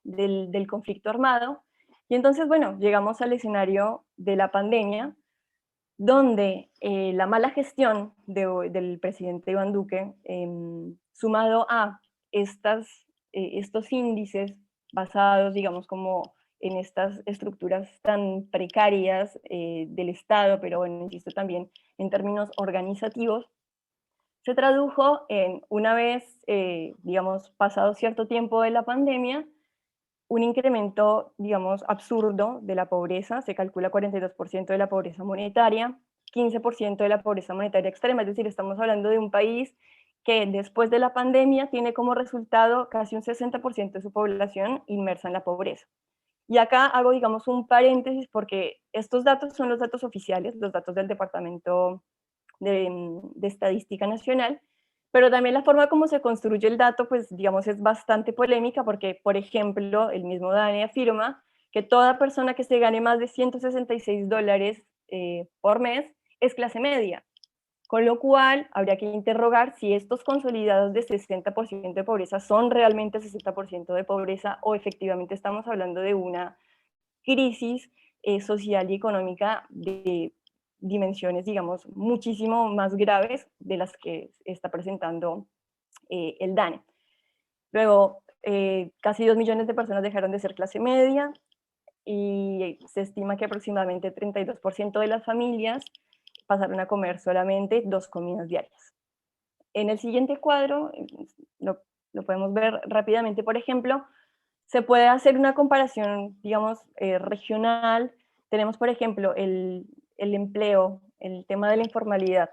del conflicto armado. Y entonces, bueno, llegamos al escenario de la pandemia, donde la mala gestión del presidente Iván Duque, sumado a estos índices basados, digamos, como en estas estructuras tan precarias del Estado, pero bueno, insisto también en términos organizativos, se tradujo en, una vez, digamos, pasado cierto tiempo de la pandemia, un incremento, digamos, absurdo de la pobreza. Se calcula 42% de la pobreza monetaria, 15% de la pobreza monetaria extrema, es decir, estamos hablando de un país que después de la pandemia tiene como resultado casi un 60% de su población inmersa en la pobreza. Y acá hago, digamos, un paréntesis porque estos datos son los datos oficiales, los datos del Departamento de Estadística Nacional, pero también la forma como se construye el dato, pues digamos, es bastante polémica porque, por ejemplo, el mismo DANE afirma que toda persona que se gane más de $166 por mes es clase media, con lo cual habría que interrogar si estos consolidados de 60% de pobreza son realmente 60% de pobreza o efectivamente estamos hablando de una crisis social y económica de dimensiones, digamos, muchísimo más graves de las que está presentando el DANE. Luego, casi 2 millones de personas dejaron de ser clase media y se estima que aproximadamente 32% de las familias pasaron a comer solamente 2 comidas diarias. En el siguiente cuadro, lo podemos ver rápidamente, por ejemplo, se puede hacer una comparación, digamos, regional. Tenemos, por ejemplo, el empleo, el tema de la informalidad.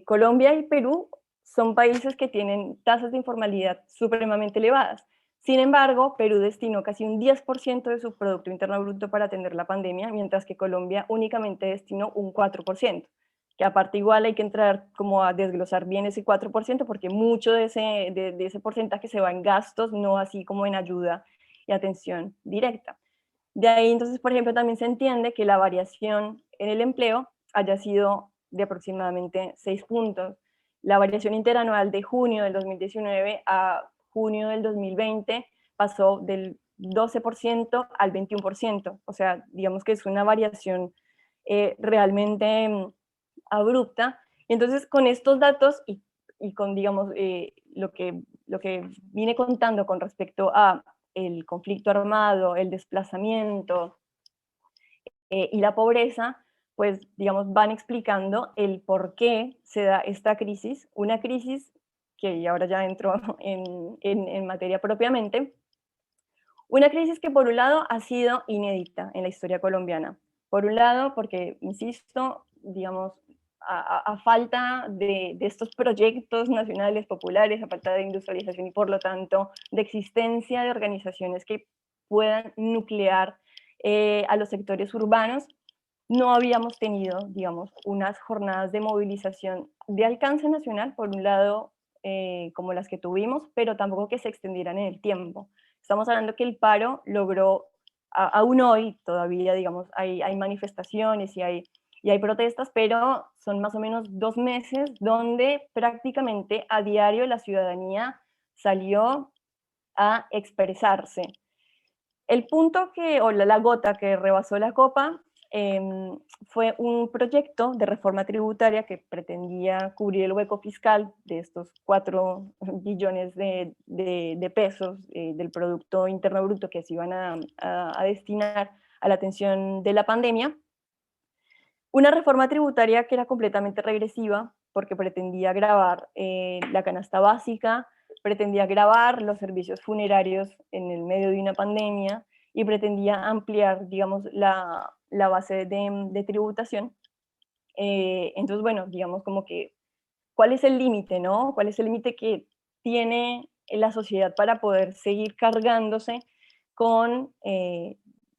Colombia y Perú son países que tienen tasas de informalidad supremamente elevadas. Sin embargo, Perú destinó casi un 10% de su Producto Interno Bruto para atender la pandemia, mientras que Colombia únicamente destinó un 4%, que aparte igual hay que entrar como a desglosar bien ese 4%, porque mucho de ese porcentaje se va en gastos, no así como en ayuda y atención directa. De ahí entonces, por ejemplo, también se entiende que la variación en el empleo haya sido de aproximadamente 6 puntos. La variación interanual de junio del 2019 a junio del 2020 pasó del 12% al 21%. O sea, digamos que es una variación realmente abrupta. Y entonces, con estos datos y con, digamos, lo que vine contando con respecto a el conflicto armado, el desplazamiento y la pobreza, pues, digamos, van explicando el por qué se da esta crisis, una crisis que ahora ya entro en materia propiamente, una crisis que por un lado ha sido inédita en la historia colombiana. Por un lado, porque, insisto, digamos, a falta de estos proyectos nacionales populares, a falta de industrialización y por lo tanto de existencia de organizaciones que puedan nuclear a los sectores urbanos, no habíamos tenido, digamos, unas jornadas de movilización de alcance nacional, por un lado, como las que tuvimos, pero tampoco que se extendieran en el tiempo. Estamos hablando que el paro logró, aún hoy todavía, digamos, hay manifestaciones y hay protestas, pero son más o menos 2 meses donde prácticamente a diario la ciudadanía salió a expresarse. El punto o la gota que rebasó la copa fue un proyecto de reforma tributaria que pretendía cubrir el hueco fiscal de estos 4 billones de pesos del Producto Interno Bruto que se iban a destinar a la atención de la pandemia. Una reforma tributaria que era completamente regresiva porque pretendía gravar la canasta básica, pretendía gravar los servicios funerarios en el medio de una pandemia y pretendía ampliar, digamos, la base de tributación. Entonces, bueno, digamos como que, ¿cuál es el límite, no? ¿Cuál es el límite que tiene la sociedad para poder seguir cargándose con,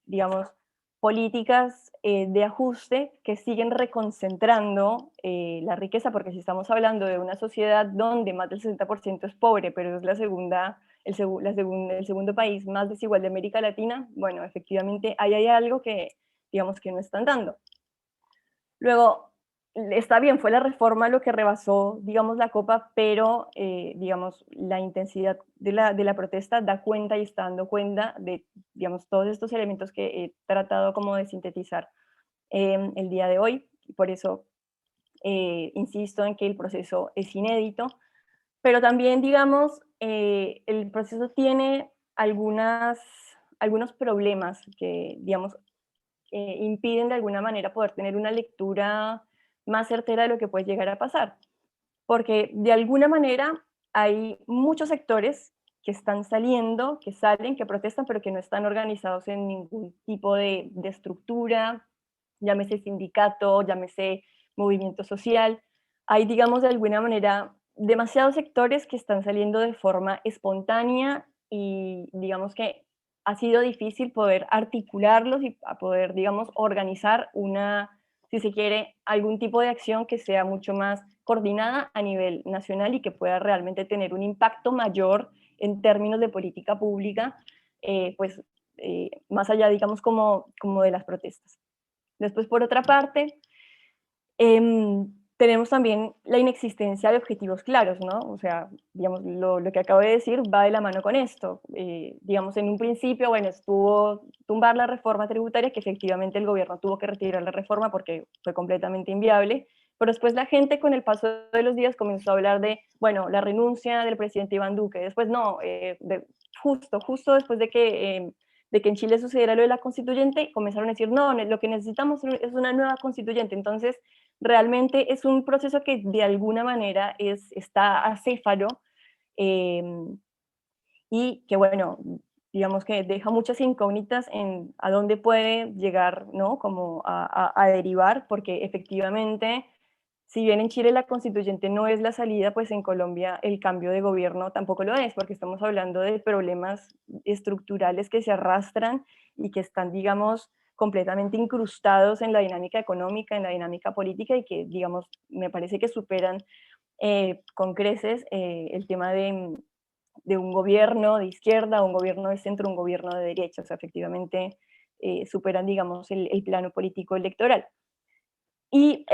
digamos, políticas de ajuste que siguen reconcentrando la riqueza? Porque si estamos hablando de una sociedad donde más del 60% es pobre, pero es la segunda, el segundo país más desigual de América Latina, bueno, efectivamente ahí hay algo que, digamos, que no están dando. Luego, está bien, fue la reforma lo que rebasó, digamos, la copa, pero, digamos, la intensidad de la protesta da cuenta y está dando cuenta de, digamos, todos estos elementos que he tratado como de sintetizar el día de hoy. Y por eso insisto en que el proceso es inédito, pero también, digamos, el proceso tiene algunos problemas que, digamos, impiden de alguna manera poder tener una lectura más certera de lo que puede llegar a pasar. Porque de alguna manera hay muchos sectores que están saliendo, que salen, que protestan, pero que no están organizados en ningún tipo de estructura, llámese sindicato, llámese movimiento social. Hay, digamos, de alguna manera demasiados sectores que están saliendo de forma espontánea y digamos que ha sido difícil poder articularlos y poder, digamos, organizar una, si se quiere, algún tipo de acción que sea mucho más coordinada a nivel nacional y que pueda realmente tener un impacto mayor en términos de política pública, pues más allá, digamos, como de las protestas. Después, por otra parte, tenemos también la inexistencia de objetivos claros, ¿no? O sea, digamos, lo que acabo de decir va de la mano con esto. Digamos, en un principio, bueno, estuvo tumbar la reforma tributaria, que efectivamente el gobierno tuvo que retirar la reforma porque fue completamente inviable, pero después la gente con el paso de los días comenzó a hablar de, bueno, la renuncia del presidente Iván Duque, después no, justo después de que en Chile sucediera lo de la constituyente, comenzaron a decir, no, lo que necesitamos es una nueva constituyente. Entonces, realmente es un proceso que de alguna manera está acéfalo y que, bueno, digamos que deja muchas incógnitas en a dónde puede llegar, ¿no? Como a derivar, porque efectivamente, si bien en Chile la constituyente no es la salida, pues en Colombia el cambio de gobierno tampoco lo es, porque estamos hablando de problemas estructurales que se arrastran y que están, digamos, completamente incrustados en la dinámica económica, en la dinámica política y que, digamos, me parece que superan con creces el tema de un gobierno de izquierda, un gobierno de centro, un gobierno de derecha. O sea, efectivamente superan, digamos, el plano político electoral. Y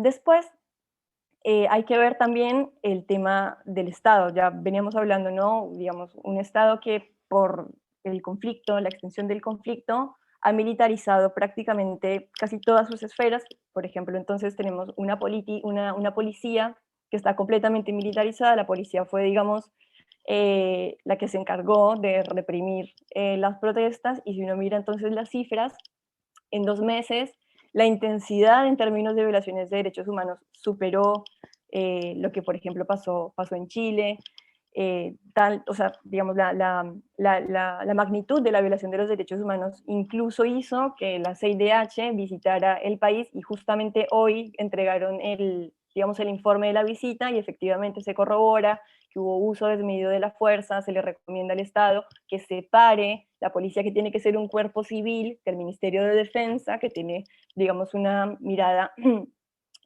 después hay que ver también el tema del Estado. Ya veníamos hablando, ¿no? Digamos, un Estado que por el conflicto, la extensión del conflicto, ha militarizado prácticamente casi todas sus esferas. Por ejemplo, entonces tenemos una policía que está completamente militarizada. La policía fue, digamos, la que se encargó de reprimir las protestas, y si uno mira entonces las cifras, en 2 meses la intensidad en términos de violaciones de derechos humanos superó lo que, por ejemplo, pasó en Chile. O sea, digamos, la magnitud de la violación de los derechos humanos incluso hizo que la CIDH visitara el país, y justamente hoy entregaron digamos, el informe de la visita, y efectivamente se corrobora que hubo uso desmedido de la fuerza. Se le recomienda al Estado que separe la policía, que tiene que ser un cuerpo civil, del Ministerio de Defensa, que tiene, digamos, una mirada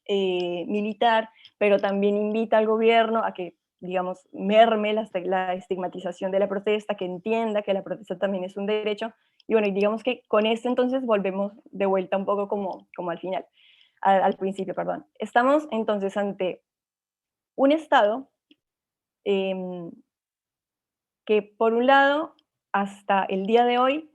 militar, pero también invita al gobierno a que, digamos, merme la estigmatización de la protesta, que entienda que la protesta también es un derecho. Y bueno, y digamos que con esto entonces volvemos de vuelta un poco como al final, al principio, perdón. Estamos entonces ante un Estado que, por un lado, hasta el día de hoy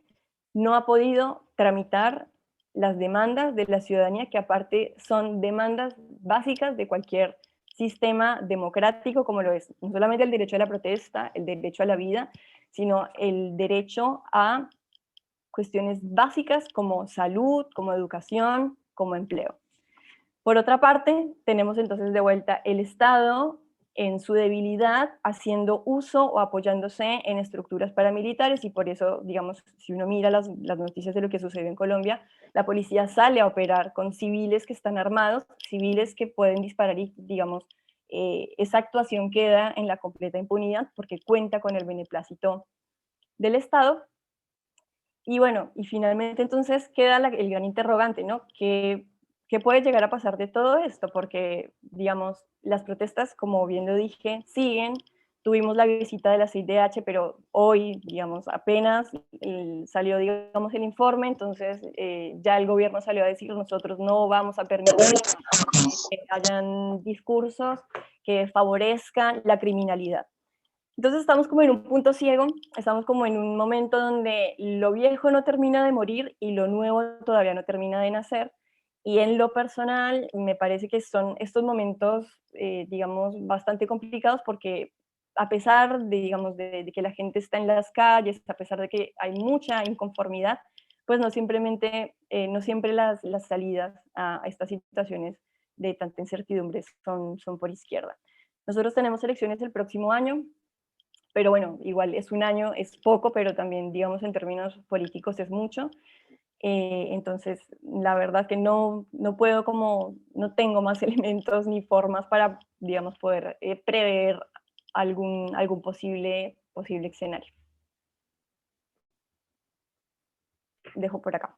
no ha podido tramitar las demandas de la ciudadanía, que aparte son demandas básicas de cualquier sistema democrático, como lo es no solamente el derecho a la protesta, el derecho a la vida, sino el derecho a cuestiones básicas como salud, como educación, como empleo. Por otra parte, tenemos entonces de vuelta el Estado en su debilidad, haciendo uso o apoyándose en estructuras paramilitares, y por eso, digamos, si uno mira las noticias de lo que sucede en Colombia, la policía sale a operar con civiles que están armados, civiles que pueden disparar y, digamos, esa actuación queda en la completa impunidad porque cuenta con el beneplácito del Estado. Y bueno, y finalmente entonces queda el gran interrogante, ¿no? ¿Qué puede llegar a pasar de todo esto? Porque, digamos, las protestas, como bien lo dije, siguen. Tuvimos la visita de la CIDH, pero hoy, digamos, apenas salió, digamos, el informe, entonces ya el gobierno salió a decir, nosotros no vamos a permitir que hayan discursos que favorezcan la criminalidad. Entonces estamos como en un punto ciego, estamos como en un momento donde lo viejo no termina de morir y lo nuevo todavía no termina de nacer. Y en lo personal me parece que son estos momentos, digamos, bastante complicados porque a pesar de, digamos, de que la gente está en las calles, a pesar de que hay mucha inconformidad, pues no siempre las salidas a estas situaciones de tanta incertidumbre son por izquierda. Nosotros tenemos elecciones el próximo año, pero bueno, igual es un año, es poco, pero también, digamos, en términos políticos es mucho. Entonces, la verdad que no puedo no tengo más elementos ni formas para, digamos, poder prever algún posible escenario. Dejo por acá.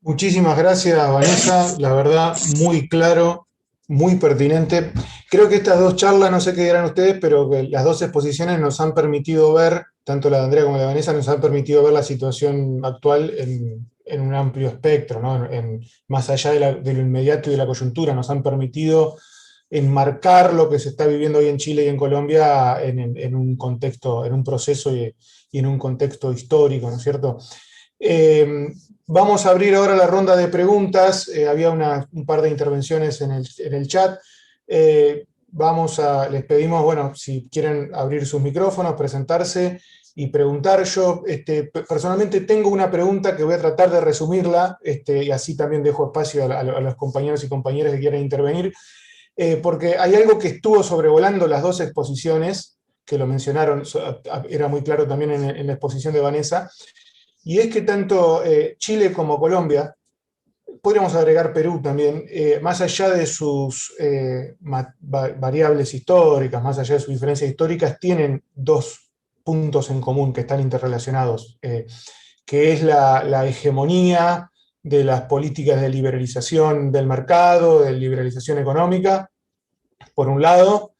Muchísimas gracias, Vanessa, la verdad, muy claro, muy pertinente. Creo que estas dos charlas, no sé qué dirán ustedes, pero que las dos exposiciones nos han permitido ver, tanto la de Andrea como la de Vanessa, nos han permitido ver la situación actual en un amplio espectro, ¿no? Más allá de lo inmediato y de la coyuntura, nos han permitido enmarcar lo que se está viviendo hoy en Chile y en Colombia en un contexto, en un proceso y en un contexto histórico, ¿no es cierto? Vamos a abrir ahora la ronda de preguntas. Había un par de intervenciones en el chat. Les pedimos, bueno, si quieren abrir sus micrófonos, presentarse y preguntar. Yo personalmente tengo una pregunta que voy a tratar de resumirla, y así también dejo espacio a los compañeros y compañeras que quieran intervenir, porque hay algo que estuvo sobrevolando las dos exposiciones, que lo mencionaron, era muy claro también en la exposición de Vanessa, y es que tanto Chile como Colombia, podríamos agregar Perú también, más allá de sus variables históricas, más allá de sus diferencias históricas, tienen dos puntos en común que están interrelacionados, que es la hegemonía de las políticas de liberalización del mercado, de liberalización económica, por un lado,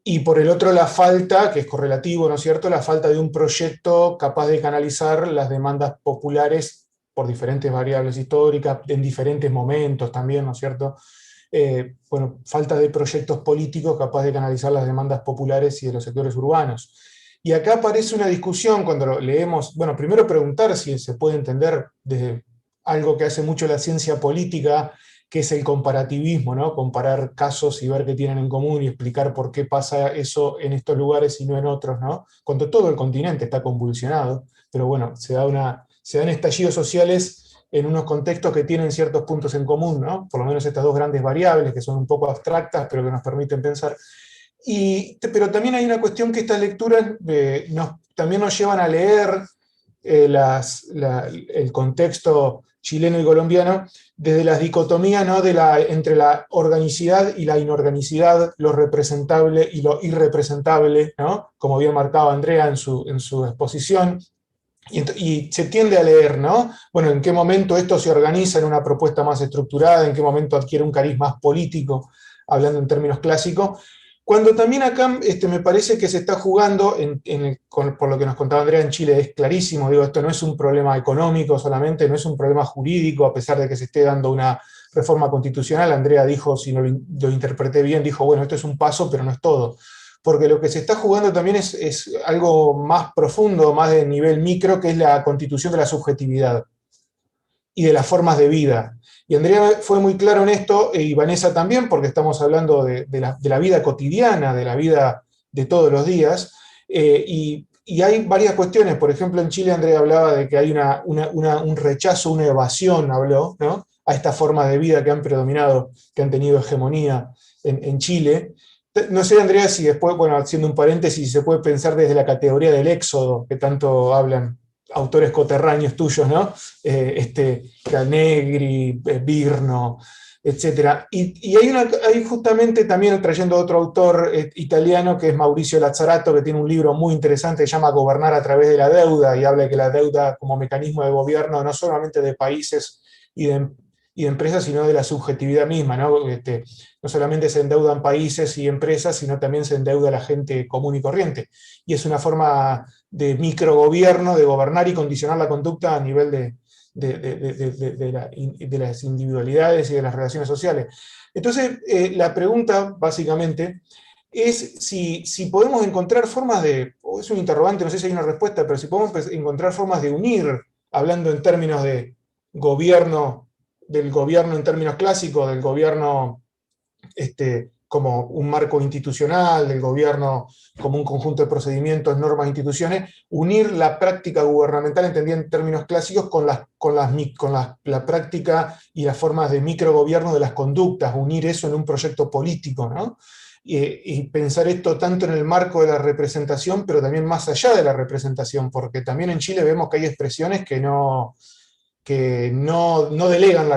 y por el otro la falta, que es correlativo, ¿no es cierto?, la falta de un proyecto capaz de canalizar las demandas populares por diferentes variables históricas, en diferentes momentos también, ¿no es cierto? Falta de proyectos políticos capaz de canalizar las demandas populares y de los sectores urbanos. Y acá aparece una discusión cuando lo leemos, bueno, primero preguntar si se puede entender desde algo que hace mucho la ciencia política, que es el comparativismo, ¿no? Comparar casos y ver qué tienen en común y explicar por qué pasa eso en estos lugares y no en otros, ¿no? Cuando todo el continente está convulsionado, pero bueno, se dan estallidos sociales en unos contextos que tienen ciertos puntos en común, ¿no? Por lo menos estas dos grandes variables que son un poco abstractas, pero que nos permiten pensar. Pero también hay una cuestión que estas lecturas también nos llevan a leer el contexto chileno y colombiano desde las dicotomías, ¿no?, entre la organicidad y la inorganicidad, lo representable y lo irrepresentable, ¿no?, como bien marcaba Andrea en su exposición, y se tiende a leer, ¿no? Bueno, en qué momento esto se organiza en una propuesta más estructurada, en qué momento adquiere un cariz más político, hablando en términos clásicos, cuando también acá me parece que se está jugando, por lo que nos contaba Andrea, en Chile es clarísimo, digo, esto no es un problema económico solamente, no es un problema jurídico, a pesar de que se esté dando una reforma constitucional. Andrea dijo, si no lo interpreté bien, dijo, bueno, esto es un paso, pero no es todo. Porque lo que se está jugando también es algo más profundo, más de nivel micro, que es la constitución de la subjetividad y de las formas de vida. Y Andrea fue muy claro en esto, y Vanessa también, porque estamos hablando de la vida cotidiana, de la vida de todos los días, y hay varias cuestiones. Por ejemplo, en Chile Andrea hablaba de que hay un rechazo, una evasión, habló, ¿no?, a estas formas de vida que han predominado, que han tenido hegemonía en Chile. No sé, Andrea, si después, bueno, haciendo un paréntesis, se puede pensar desde la categoría del éxodo, que tanto hablan autores coterráneos tuyos, ¿no? Canegri, Virno, etc. Y hay justamente también, trayendo otro autor italiano, que es Mauricio Lazzarato, que tiene un libro muy interesante que se llama Gobernar a través de la deuda, y habla de que la deuda como mecanismo de gobierno no solamente de países y de empresas, sino de la subjetividad misma, ¿no? No solamente se endeudan países y empresas, sino también se endeuda la gente común y corriente. Y es una forma de microgobierno, de gobernar y condicionar la conducta a nivel de las individualidades y de las relaciones sociales. Entonces, la pregunta, básicamente, es si podemos encontrar formas o es un interrogante, no sé si hay una respuesta, pero si podemos encontrar formas de unir, hablando en términos de gobierno, del gobierno en términos clásicos, del gobierno como un marco institucional, del gobierno como un conjunto de procedimientos, normas, instituciones, unir la práctica gubernamental, entendida en términos clásicos, con la práctica y las formas de microgobierno de las conductas, unir eso en un proyecto político, ¿no? Y pensar esto tanto en el marco de la representación, pero también más allá de la representación, porque también en Chile vemos que hay expresiones que no delegan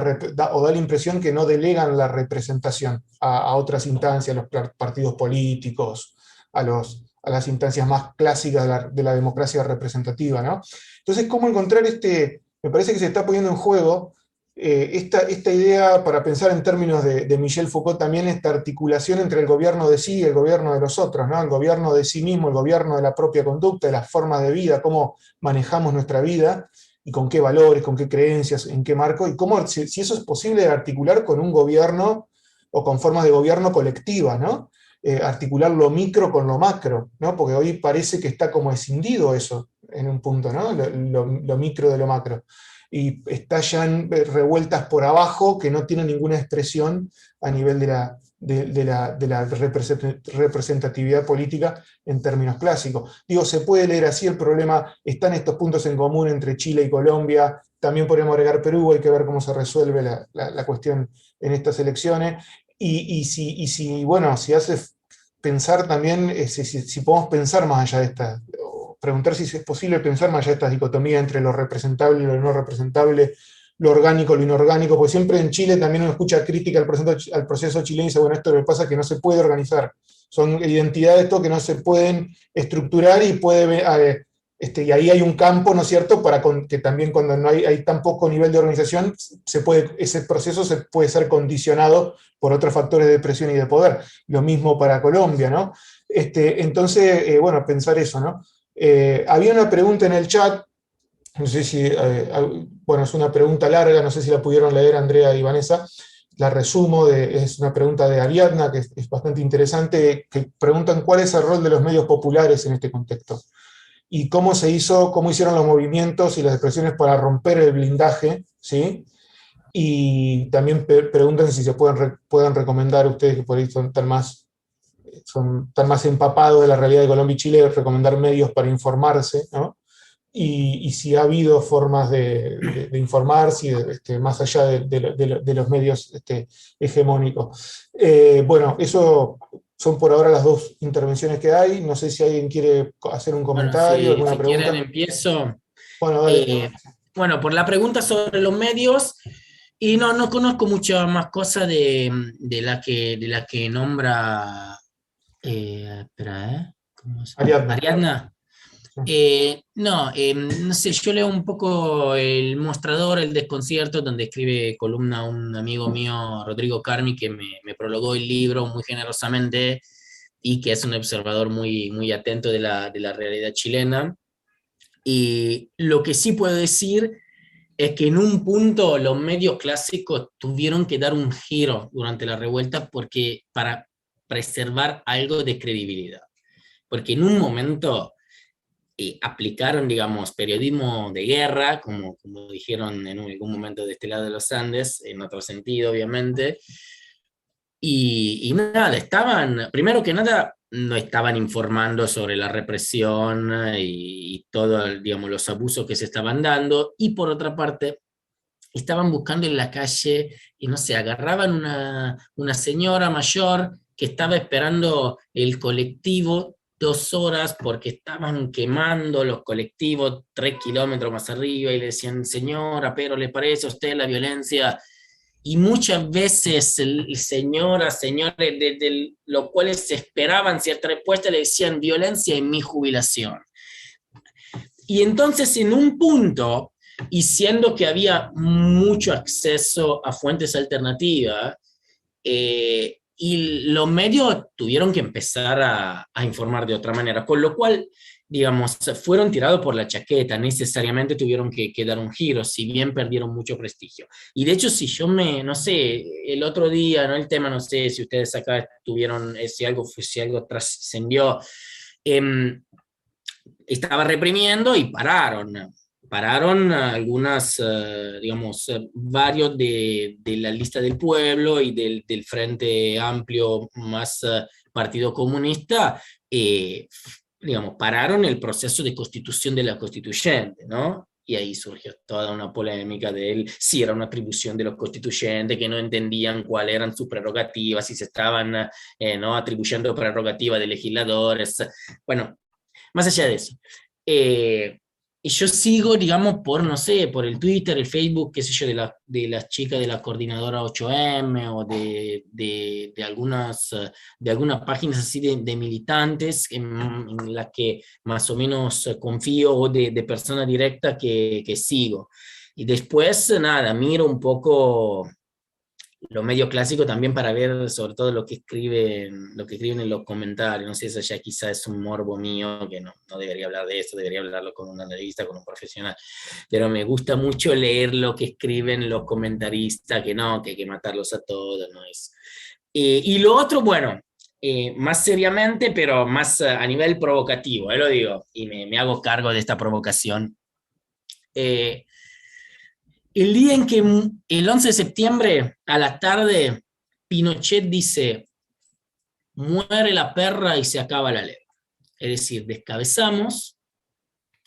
o da la impresión que no delegan la representación a otras instancias, a los partidos políticos, a las instancias más clásicas de la democracia representativa, ¿no? Entonces, ¿cómo encontrar me parece que se está poniendo en juego esta idea, para pensar en términos de Michel Foucault también, esta articulación entre el gobierno de sí y el gobierno de los otros, ¿no? El gobierno de sí mismo, el gobierno de la propia conducta, de las formas de vida, cómo manejamos nuestra vida, y con qué valores, con qué creencias, en qué marco, y cómo, si eso es posible de articular con un gobierno o con formas de gobierno colectivas, ¿no? Articular lo micro con lo macro, ¿no? Porque hoy parece que está como escindido eso en un punto, ¿no? Lo micro de lo macro. Y está ya revueltas por abajo, que no tienen ninguna expresión a nivel de la representatividad política en términos clásicos. Digo, se puede leer así el problema, están estos puntos en común entre Chile y Colombia, también podemos agregar Perú, hay que ver cómo se resuelve la cuestión en estas elecciones, y si hace pensar también, si podemos pensar más allá de esta, o preguntar si es posible pensar más allá de esta dicotomía entre lo representable y lo no representable, lo orgánico, lo inorgánico, porque siempre en Chile también uno escucha crítica al proceso chileno y dice, bueno, esto lo que pasa es que no se puede organizar, son identidades que no se pueden estructurar y y ahí hay un campo, ¿no es cierto?, para que también cuando no hay tan poco nivel de organización, ese proceso se puede ser condicionado por otros factores de presión y de poder. Lo mismo para Colombia, ¿no? Entonces, bueno, pensar eso, ¿no? Había una pregunta en el chat, no sé si, bueno, es una pregunta larga, no sé si la pudieron leer Andrea y Vanessa, la resumo, es una pregunta de Ariadna, que es bastante interesante, que preguntan cuál es el rol de los medios populares en este contexto, y cómo hicieron los movimientos y las expresiones para romper el blindaje, ¿sí? Y también preguntan si se pueden recomendar, ustedes que por ahí están más empapados de la realidad de Colombia y Chile, recomendar medios para informarse, ¿no? Y si ha habido formas de informarse, más allá de los medios hegemónicos. Bueno, eso son por ahora las dos intervenciones que hay. No sé si alguien quiere hacer un comentario, alguna si pregunta. quieren empiezo. Bueno, dale. Bueno, por la pregunta sobre los medios, y no conozco muchas más cosas de la que nombra ¿cómo se llama? Ariadna. No sé, yo leo un poco El Mostrador, El Desconcierto, donde escribe columna un amigo mío, Rodrigo Carmi, que me prologó el libro muy generosamente y que es un observador muy, muy atento de la realidad chilena. Y lo que sí puedo decir es que en un punto los medios clásicos tuvieron que dar un giro durante la revuelta para preservar algo de credibilidad. Porque en un momento aplicaron, digamos, periodismo de guerra, como dijeron en algún momento de este lado de los Andes, en otro sentido, obviamente, y nada, primero que nada, no estaban informando sobre la represión y todos, digamos, los abusos que se estaban dando, y por otra parte, estaban buscando en la calle, y no sé, agarraban una señora mayor que estaba esperando el colectivo 2 horas porque estaban quemando los colectivos 3 kilómetros más arriba, y le decían, señora, pero ¿le parece a usted la violencia? Y muchas veces señoras, señores, desde los cuales se esperaban cierta respuesta, le decían violencia en mi jubilación. Y entonces en un punto, y siendo que había mucho acceso a fuentes alternativas, y los medios tuvieron que empezar a informar de otra manera, con lo cual, digamos, fueron tirados por la chaqueta, necesariamente tuvieron que dar un giro, si bien perdieron mucho prestigio. Y de hecho, si yo no sé, el otro día, ¿no? El tema, no sé si ustedes acá tuvieron, si algo trascendió, estaba reprimiendo y pararon algunas, digamos, varios de la lista del pueblo y del Frente Amplio más Partido Comunista, digamos, pararon el proceso de constitución de la constituyente, ¿no? Y ahí surgió toda una polémica de él, si era una atribución de los constituyentes, que no entendían cuáles eran sus prerrogativas, si se estaban ¿no? atribuyendo prerrogativas de legisladores. Bueno, más allá de eso. Y yo sigo, digamos, no sé, por el Twitter, el Facebook, qué sé yo, de las chicas de la coordinadora 8M o de algunas páginas así de militantes en las que más o menos confío, o de personas directas que sigo. Y después, nada, miro un poco los medios clásicos también para ver sobre todo lo que escriben en los comentarios. No sé, eso ya quizás es un morbo mío, que no debería hablar de eso, debería hablarlo con un analista, con un profesional, pero me gusta mucho leer lo que escriben los comentaristas, que hay que matarlos a todos, no es. Y lo otro, bueno, más seriamente, pero más a nivel provocativo, lo digo, y me hago cargo de esta provocación. El día en que, el 11 de septiembre, a la tarde, Pinochet dice, muere la perra y se acaba la ley. Es decir, descabezamos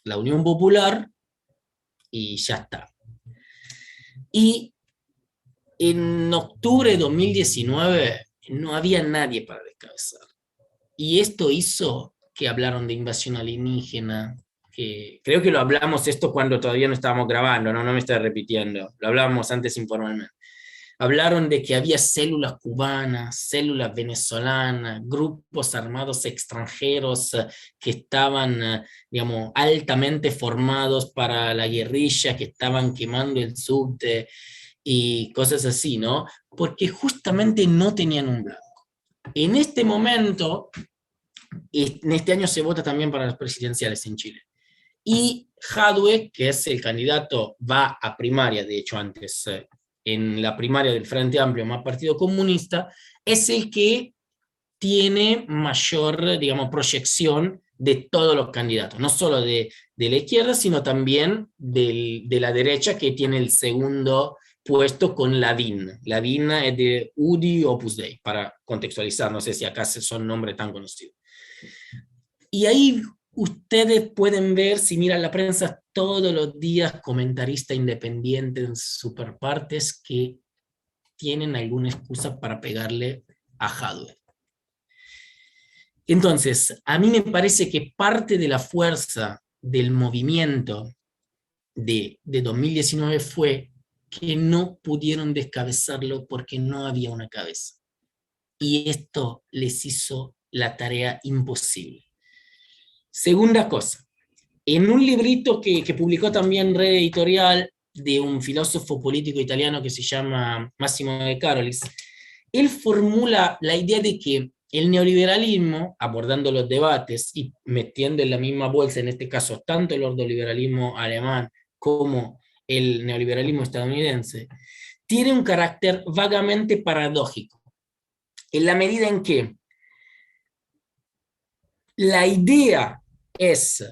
la Unión Popular y ya está. Y en octubre de 2019 no había nadie para descabezar. Y esto hizo que hablaron de invasión alienígena, que creo que lo hablamos esto cuando todavía no estábamos grabando, no me estoy repitiendo, lo hablábamos antes informalmente. Hablaron de que había células cubanas, células venezolanas, grupos armados extranjeros que estaban, digamos, altamente formados para la guerrilla, que estaban quemando el subte y cosas así, ¿no? Porque justamente no tenían un blanco. En este momento, en este año se vota también para las presidenciales en Chile. Y Jadwe, que es el candidato, va a primaria, de hecho antes, en la primaria del Frente Amplio más Partido Comunista, es el que tiene mayor, digamos, proyección de todos los candidatos, no solo de la izquierda, sino también de la derecha, que tiene el segundo puesto con la DIN. La DIN es de UDI Opus Dei, para contextualizar, no sé si acá son nombres tan conocidos. Y ahí ustedes pueden ver, si miran la prensa todos los días, comentaristas independientes en superpartes que tienen alguna excusa para pegarle a Jadwe. Entonces, a mí me parece que parte de la fuerza del movimiento de 2019 fue que no pudieron descabezarlo porque no había una cabeza. Y esto les hizo la tarea imposible. Segunda cosa, en un librito que publicó también Red Editorial, de un filósofo político italiano que se llama Massimo De Carolis, él formula la idea de que el neoliberalismo, abordando los debates y metiendo en la misma bolsa, en este caso, tanto el ordoliberalismo alemán como el neoliberalismo estadounidense, tiene un carácter vagamente paradójico, en la medida en que la idea es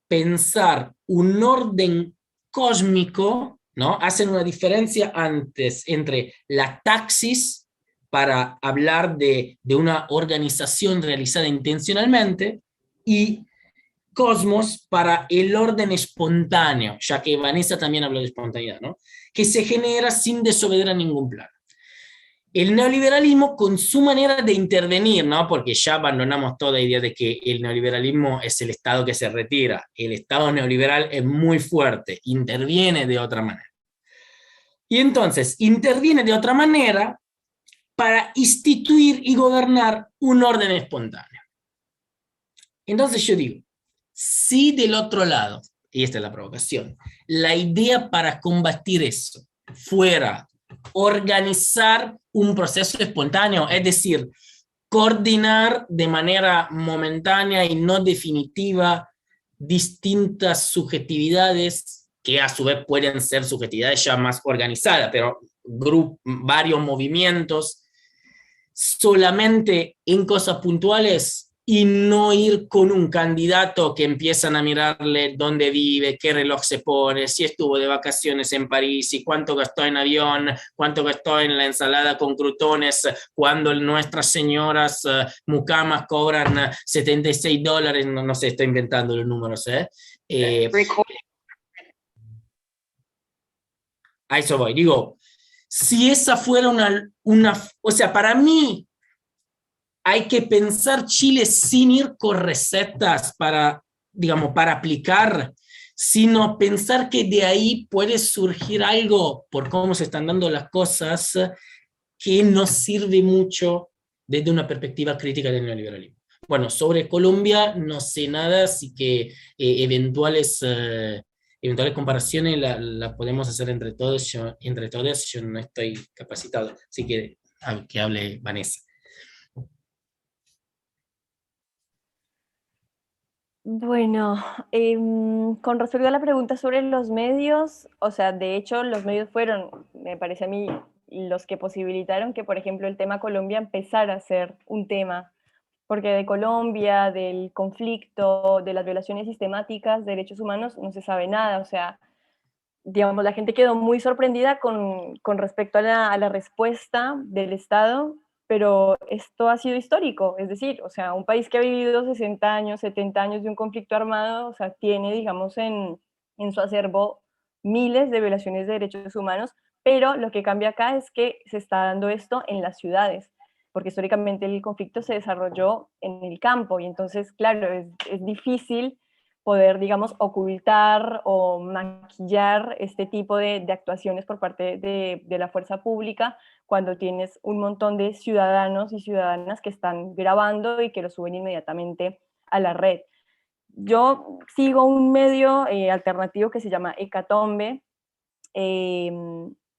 pensar un orden cósmico, ¿no? Hacen una diferencia antes entre la taxis, para hablar de una organización realizada intencionalmente, y cosmos para el orden espontáneo, ya que Vanessa también habló de espontaneidad, ¿no? Que se genera sin desobedecer a ningún plan. El neoliberalismo, con su manera de intervenir, ¿no? Porque ya abandonamos toda idea de que el neoliberalismo es el Estado que se retira. El Estado neoliberal es muy fuerte, interviene de otra manera. Y entonces interviene de otra manera para instituir y gobernar un orden espontáneo. Entonces yo digo, si del otro lado, y esta es la provocación, la idea para combatir eso fuera organizar un proceso espontáneo, es decir, coordinar de manera momentánea y no definitiva distintas subjetividades que a su vez pueden ser subjetividades ya más organizadas, pero varios movimientos, solamente en cosas puntuales y no ir con un candidato que empiezan a mirarle dónde vive, qué reloj se pone, si estuvo de vacaciones en París, y cuánto gastó en avión, cuánto gastó en la ensalada con crutones, cuando nuestras señoras mucamas cobran $76, no sé, estoy inventando los números, a eso voy, digo, si esa fuera o sea, para mí, hay que pensar Chile sin ir con recetas para, digamos, para aplicar, sino pensar que de ahí puede surgir algo, por cómo se están dando las cosas, que nos sirve mucho desde una perspectiva crítica del neoliberalismo. Bueno, sobre Colombia no sé nada, así que eventuales comparaciones la podemos hacer entre todos. Yo no estoy capacitado, así que hable Vanessa. Bueno, con respecto a la pregunta sobre los medios, o sea, de hecho los medios fueron, me parece a mí, los que posibilitaron que, por ejemplo, el tema Colombia empezara a ser un tema, porque de Colombia, del conflicto, de las violaciones sistemáticas de derechos humanos, no se sabe nada, o sea, digamos, la gente quedó muy sorprendida con respecto a la respuesta del Estado, pero esto ha sido histórico, es decir, o sea, un país que ha vivido 60 años, 70 años de un conflicto armado, o sea, tiene, digamos, en su acervo miles de violaciones de derechos humanos, pero lo que cambia acá es que se está dando esto en las ciudades, porque históricamente el conflicto se desarrolló en el campo, y entonces, claro, es difícil poder, digamos, ocultar o maquillar este tipo de actuaciones por parte de la fuerza pública cuando tienes un montón de ciudadanos y ciudadanas que están grabando y que lo suben inmediatamente a la red. Yo sigo un medio alternativo que se llama Hecatombe,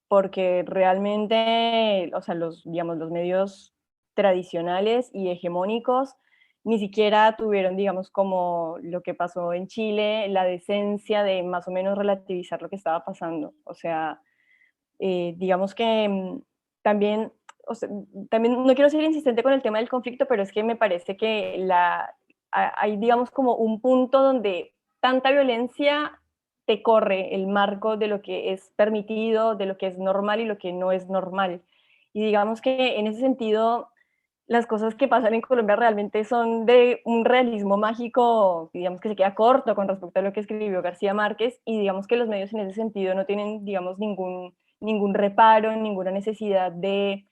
porque realmente, o sea, digamos, los medios tradicionales y hegemónicos ni siquiera tuvieron, digamos, como lo que pasó en Chile, la decencia de más o menos relativizar lo que estaba pasando. O sea, digamos que también, o sea, también no quiero ser insistente con el tema del conflicto, pero es que me parece que hay, digamos, como un punto donde tanta violencia te corre el marco de lo que es permitido, de lo que es normal y lo que no es normal. Y digamos que en ese sentido, las cosas que pasan en Colombia realmente son de un realismo mágico, digamos que se queda corto con respecto a lo que escribió García Márquez, y digamos que los medios en ese sentido no tienen, digamos, ningún reparo, ninguna necesidad de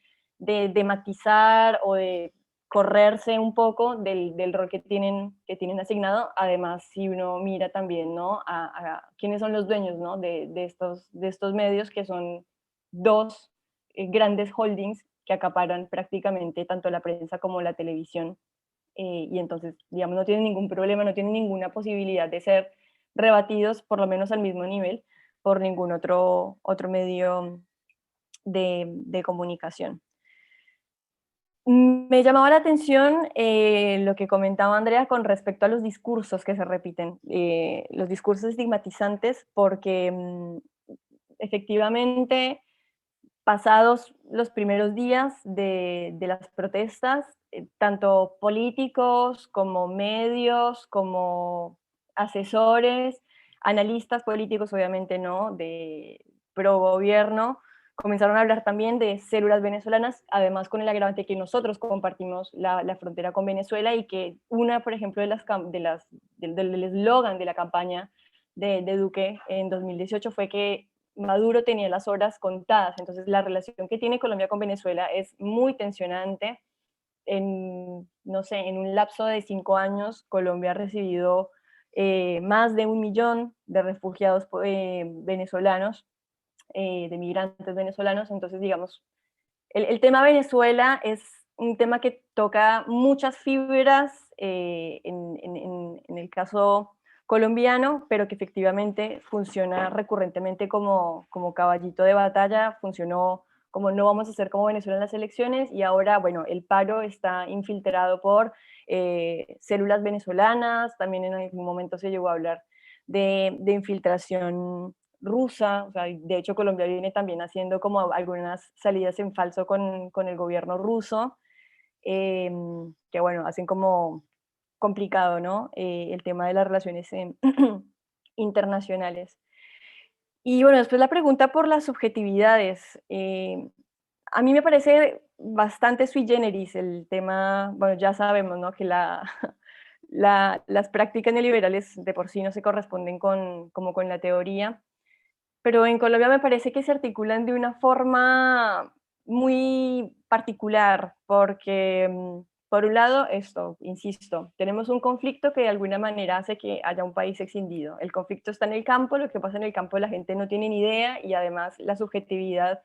matizar o de correrse un poco del rol que tienen asignado. Además, si uno mira también, ¿no?, a quiénes son los dueños, ¿no?, de estos medios, que son dos grandes holdings que acaparan prácticamente tanto la prensa como la televisión, y entonces, digamos, no tienen ningún problema, no tienen ninguna posibilidad de ser rebatidos, por lo menos al mismo nivel, por ningún otro medio de comunicación. Me llamaba la atención lo que comentaba Andrea con respecto a los discursos que se repiten, los discursos estigmatizantes, porque efectivamente, pasados los primeros días de las protestas, tanto políticos como medios, como asesores, analistas políticos, obviamente, ¿no?, de pro gobierno, comenzaron a hablar también de células venezolanas, además con el agravante que nosotros compartimos la frontera con Venezuela, y que una, por ejemplo, de del eslogan de la campaña de Duque en 2018 fue que Maduro tenía las horas contadas. Entonces la relación que tiene Colombia con Venezuela es muy tensionante. No sé, en un lapso de 5 años, Colombia ha recibido más de 1 millón de refugiados venezolanos, de migrantes venezolanos. Entonces, digamos, el tema Venezuela es un tema que toca muchas fibras en el caso colombiano, pero que efectivamente funciona recurrentemente como caballito de batalla, funcionó como no vamos a hacer como Venezuela en las elecciones, y ahora, bueno, el paro está infiltrado por células venezolanas, también en algún momento se llegó a hablar de infiltración rusa. O sea, de hecho Colombia viene también haciendo como algunas salidas en falso con el gobierno ruso, que bueno, hacen como complicado, ¿no? El tema de las relaciones internacionales. Y bueno, después la pregunta por las subjetividades. A mí me parece bastante sui generis el tema. Bueno, ya sabemos, ¿no?, que las prácticas neoliberales de por sí no se corresponden como con la teoría, pero en Colombia me parece que se articulan de una forma muy particular, porque por un lado, esto, insisto, tenemos un conflicto que de alguna manera hace que haya un país escindido. El conflicto está en el campo, lo que pasa en el campo la gente no tiene ni idea, y además la subjetividad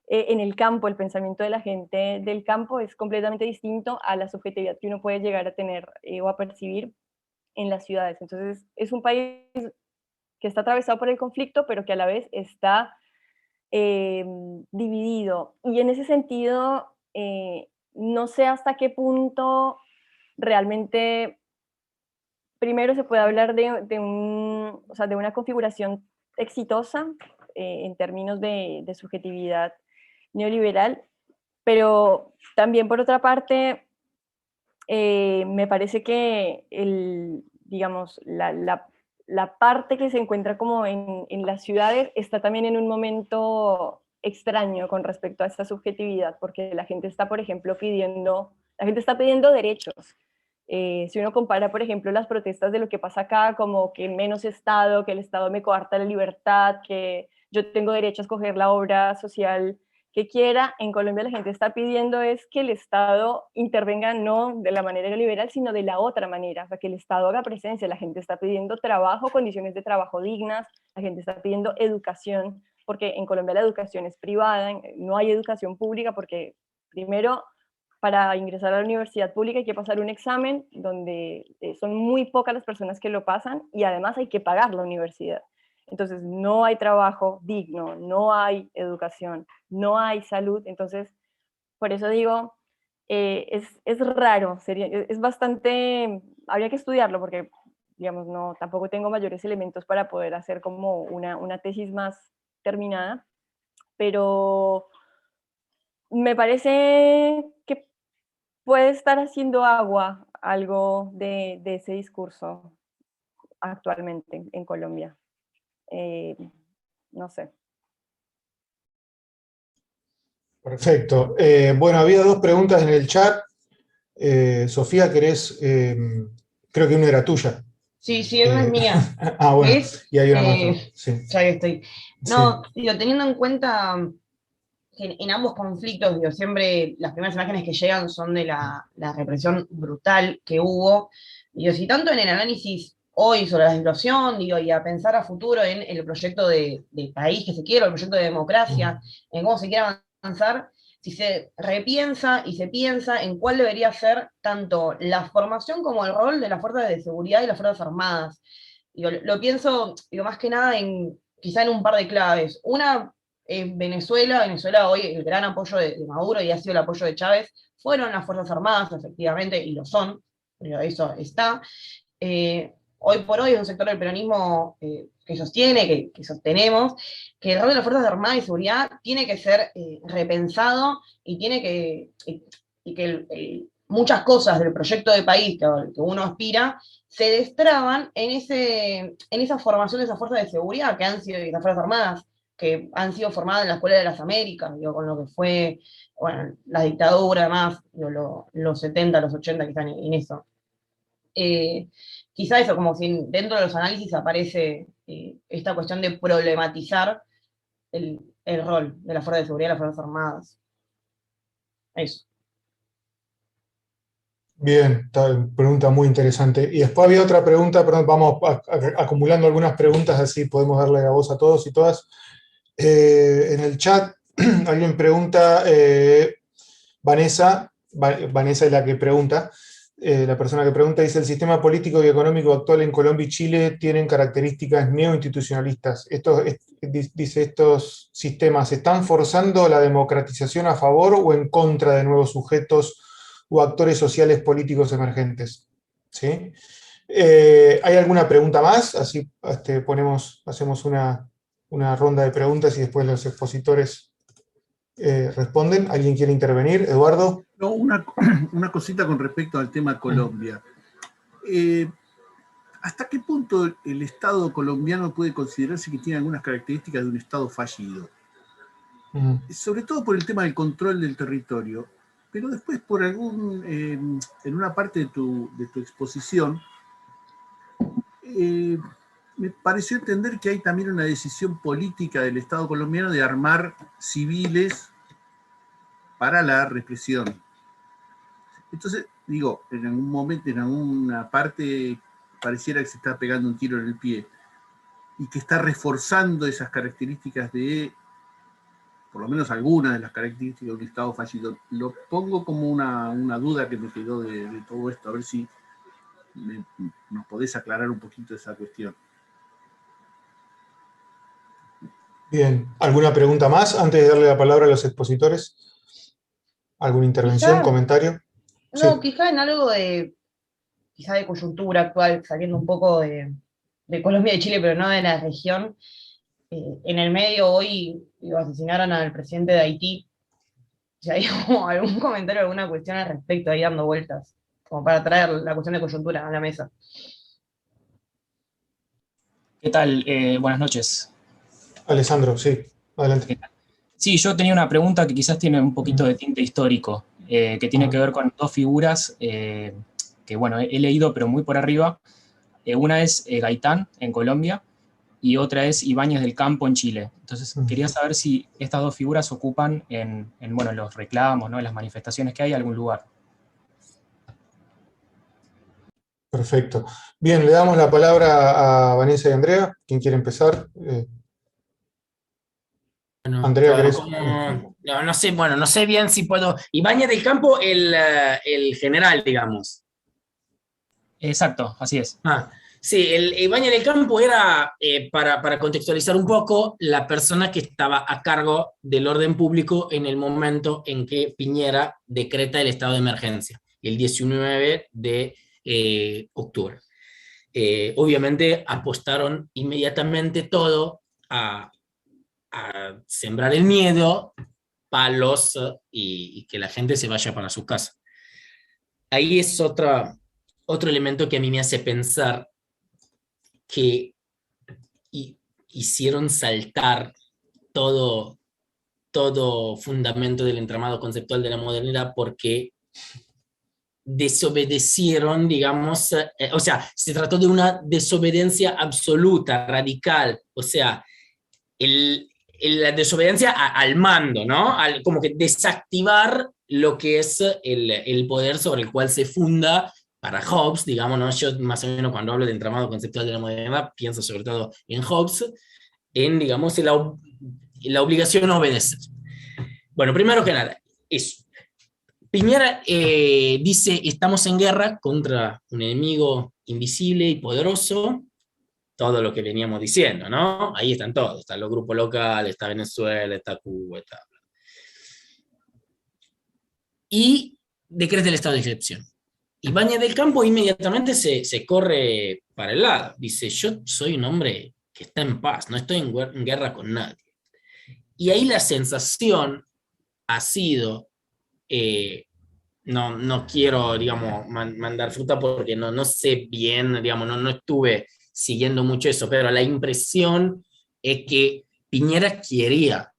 en el campo, el pensamiento de la gente del campo es completamente distinto a la subjetividad que uno puede llegar a tener o a percibir en las ciudades. Entonces, es un país que está atravesado por el conflicto, pero que a la vez está dividido. Y en ese sentido, no sé hasta qué punto realmente, primero se puede hablar o sea, de una configuración exitosa en términos de subjetividad neoliberal, pero también por otra parte, me parece que digamos, la parte que se encuentra como en las ciudades está también en un momento extraño con respecto a esta subjetividad, porque la gente está, por ejemplo, la gente está pidiendo derechos. Si uno compara, por ejemplo, las protestas de lo que pasa acá, como que menos Estado, que el Estado me coarta la libertad, que yo tengo derecho a escoger la obra social que quiera, en Colombia la gente está pidiendo es que el Estado intervenga no de la manera neoliberal, sino de la otra manera, o sea, que el Estado haga presencia. La gente está pidiendo trabajo, condiciones de trabajo dignas, la gente está pidiendo educación, porque en Colombia la educación es privada, no hay educación pública, porque primero, para ingresar a la universidad pública hay que pasar un examen donde son muy pocas las personas que lo pasan, y además hay que pagar la universidad. Entonces no hay trabajo digno, no hay educación, no hay salud. Entonces, por eso digo, es raro, es bastante, habría que estudiarlo, porque digamos, no, tampoco tengo mayores elementos para poder hacer como una tesis más terminada, pero me parece que puede estar haciendo agua algo de ese discurso actualmente en Colombia. Eh, no sé. Perfecto. Bueno, había dos preguntas en el chat. Sofía, ¿querés? Creo que una era tuya. Sí, sí, una es mía. Bueno, ¿Ves? y hay una más. Sí. Ya que estoy. Sí. No, digo, teniendo en cuenta que en ambos conflictos, digo, siempre las primeras imágenes que llegan son de la represión brutal que hubo. Digo, si tanto en el análisis hoy sobre la situación, digo, y a pensar a futuro en el proyecto de país que se quiere, el proyecto de democracia, en cómo se quiere avanzar, si se repiensa y se piensa en cuál debería ser tanto la formación como el rol de las fuerzas de seguridad y las fuerzas armadas. Digo, lo pienso, digo, más que nada quizá en un par de claves. Una, Venezuela hoy, el gran apoyo de Maduro, y ha sido el apoyo de Chávez, fueron las Fuerzas Armadas, efectivamente, y lo son, pero eso está. Hoy por hoy es un sector del peronismo que sostiene, que sostenemos, que el rol de las Fuerzas Armadas y Seguridad tiene que ser repensado, y tiene que muchas cosas del proyecto de país que uno aspira se destraban en esa formación de esas fuerzas de seguridad que han sido, y las Fuerzas Armadas, que han sido formadas en la Escuela de las Américas, digo, con lo que fue, bueno, la dictadura, además, digo, los 70, los 80 que están en eso. quizá eso, como si dentro de los análisis aparece esta cuestión de problematizar el rol de las fuerzas de seguridad y las Fuerzas Armadas. Eso. Bien, pregunta muy interesante. Y después había otra pregunta, perdón, vamos acumulando algunas preguntas, así podemos darle la voz a todos y todas. En el chat alguien pregunta, Vanessa es la que pregunta, la persona que pregunta dice: el sistema político y económico actual en Colombia y Chile tienen características neoinstitucionalistas. Dice, ¿estos sistemas están forzando la democratización a favor o en contra de nuevos sujetos o actores sociales políticos emergentes? ¿Sí? ¿Hay alguna pregunta más? Así hacemos una ronda de preguntas y después los expositores responden. ¿Alguien quiere intervenir? Eduardo. No, una cosita con respecto al tema Colombia. ¿Hasta qué punto el Estado colombiano puede considerarse que tiene algunas características de un Estado fallido? Sobre todo por el tema del control del territorio, pero después por en una parte de tu exposición, me pareció entender que hay también una decisión política del Estado colombiano de armar civiles para la represión. Entonces, digo, en algún momento, en alguna parte, pareciera que se está pegando un tiro en el pie y que está reforzando esas características por lo menos algunas de las características de un Estado fallido. Lo pongo como una duda que me quedó de todo esto, a ver si nos podés aclarar un poquito esa cuestión. Bien, ¿alguna pregunta más antes de darle la palabra a los expositores? ¿Alguna intervención, comentario? No, Sí. quizá en algo quizá de coyuntura actual, saliendo un poco de Colombia y Chile, pero no de la región. En el medio hoy asesinaron al presidente de Haití. Si hay como algún comentario, alguna cuestión al respecto ahí dando vueltas, como para traer la cuestión de coyuntura a la mesa. ¿Qué tal? Buenas noches. Alessandro, sí, adelante. Sí, yo tenía una pregunta que quizás tiene un poquito de tinte histórico, que tiene que ver con dos figuras que, bueno, he leído, pero muy por arriba. Una es Gaitán, en Colombia, y otra es Ibáñez del Campo, en Chile. Entonces, quería saber si estas dos figuras ocupan en los reclamos, ¿no?, en las manifestaciones que hay, algún lugar. Perfecto. Bien, le damos la palabra a Vanessa y Andrea. ¿Quién quiere empezar? Bueno, Andrea, ¿querés? No sé bien si puedo. Ibáñez del Campo, el general, digamos. Exacto, así es. Sí, el Ibáñez del Campo era, para contextualizar un poco, la persona que estaba a cargo del orden público en el momento en que Piñera decreta el estado de emergencia, el 19 de octubre. Obviamente apostaron inmediatamente todo a sembrar el miedo, palos y que la gente se vaya para su casa. Ahí es otro elemento que a mí me hace pensar que hicieron saltar todo fundamento del entramado conceptual de la modernidad porque desobedecieron, digamos, o sea, se trató de una desobediencia absoluta, radical, o sea, la desobediencia al mando, ¿no? Como que desactivar lo que es el poder sobre el cual se funda para Hobbes, digamos, ¿no? Yo más o menos cuando hablo de entramado conceptual de la modernidad pienso sobre todo en Hobbes, en, digamos, la obligación a obedecer. Bueno, primero que nada, eso. Piñera dice, estamos en guerra contra un enemigo invisible y poderoso, todo lo que veníamos diciendo, ¿no? Ahí están todos, están los grupos locales, está Venezuela, está Cuba, está... Y decreta el estado de excepción. Ibáñez del Campo inmediatamente se corre para el lado, dice, yo soy un hombre que está en paz, no estoy en guerra con nadie. Y ahí la sensación ha sido... no quiero, digamos, mandar fruta porque no sé bien, digamos, no estuve siguiendo mucho eso, pero la impresión es que Piñera quería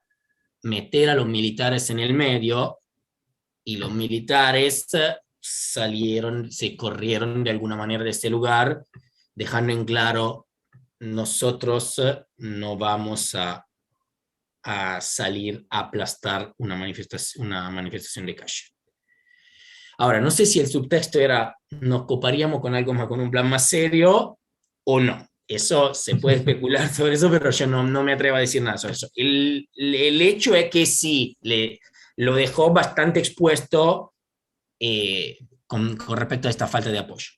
meter a los militares en el medio y los militares salieron, se corrieron de alguna manera de este lugar, dejando en claro, nosotros no vamos a salir a aplastar una manifestación de calle. Ahora, no sé si el subtexto era, nos coparíamos con algo más, con un plan más serio, o no. Eso se puede especular sobre eso, pero yo no me atrevo a decir nada sobre eso. El hecho es que sí, lo dejó bastante expuesto con respecto a esta falta de apoyo.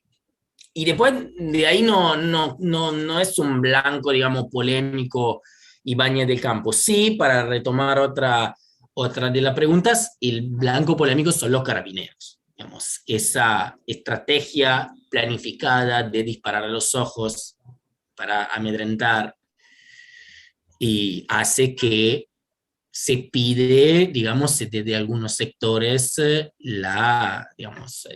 Y después de ahí no es un blanco, digamos, polémico Ibáñez del Campo. Sí, para retomar otra de las preguntas, el blanco polémico son los carabineros. Digamos, esa estrategia planificada de disparar a los ojos para amedrentar y hace que se pide, digamos, desde algunos sectores digamos,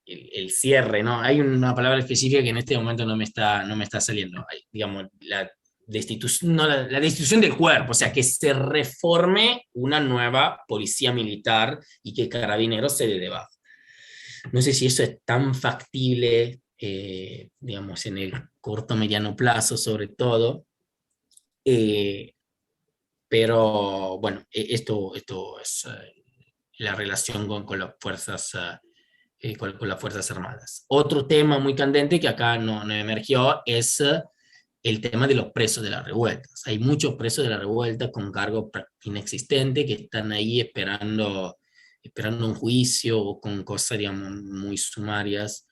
el cierre, ¿no? Hay una palabra específica que en este momento no me está saliendo. Digamos, la destitución del cuerpo, o sea, que se reforme una nueva policía militar y que Carabineros se dé de baja. No sé si eso es tan factible, digamos, en el corto mediano plazo, sobre todo. Pero bueno, esto es la relación con las fuerzas, con las Fuerzas Armadas. Otro tema muy candente que acá no emergió es el tema de los presos de las revueltas. Hay muchos presos de la revuelta con cargos inexistentes que están ahí esperando un juicio o con cosas, digamos, muy sumarias.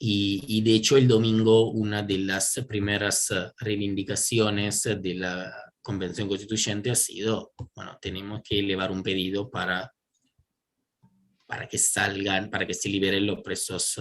Y de hecho el domingo una de las primeras reivindicaciones de la Convención Constituyente ha sido, bueno, tenemos que elevar un pedido para que salgan, para que se liberen los presos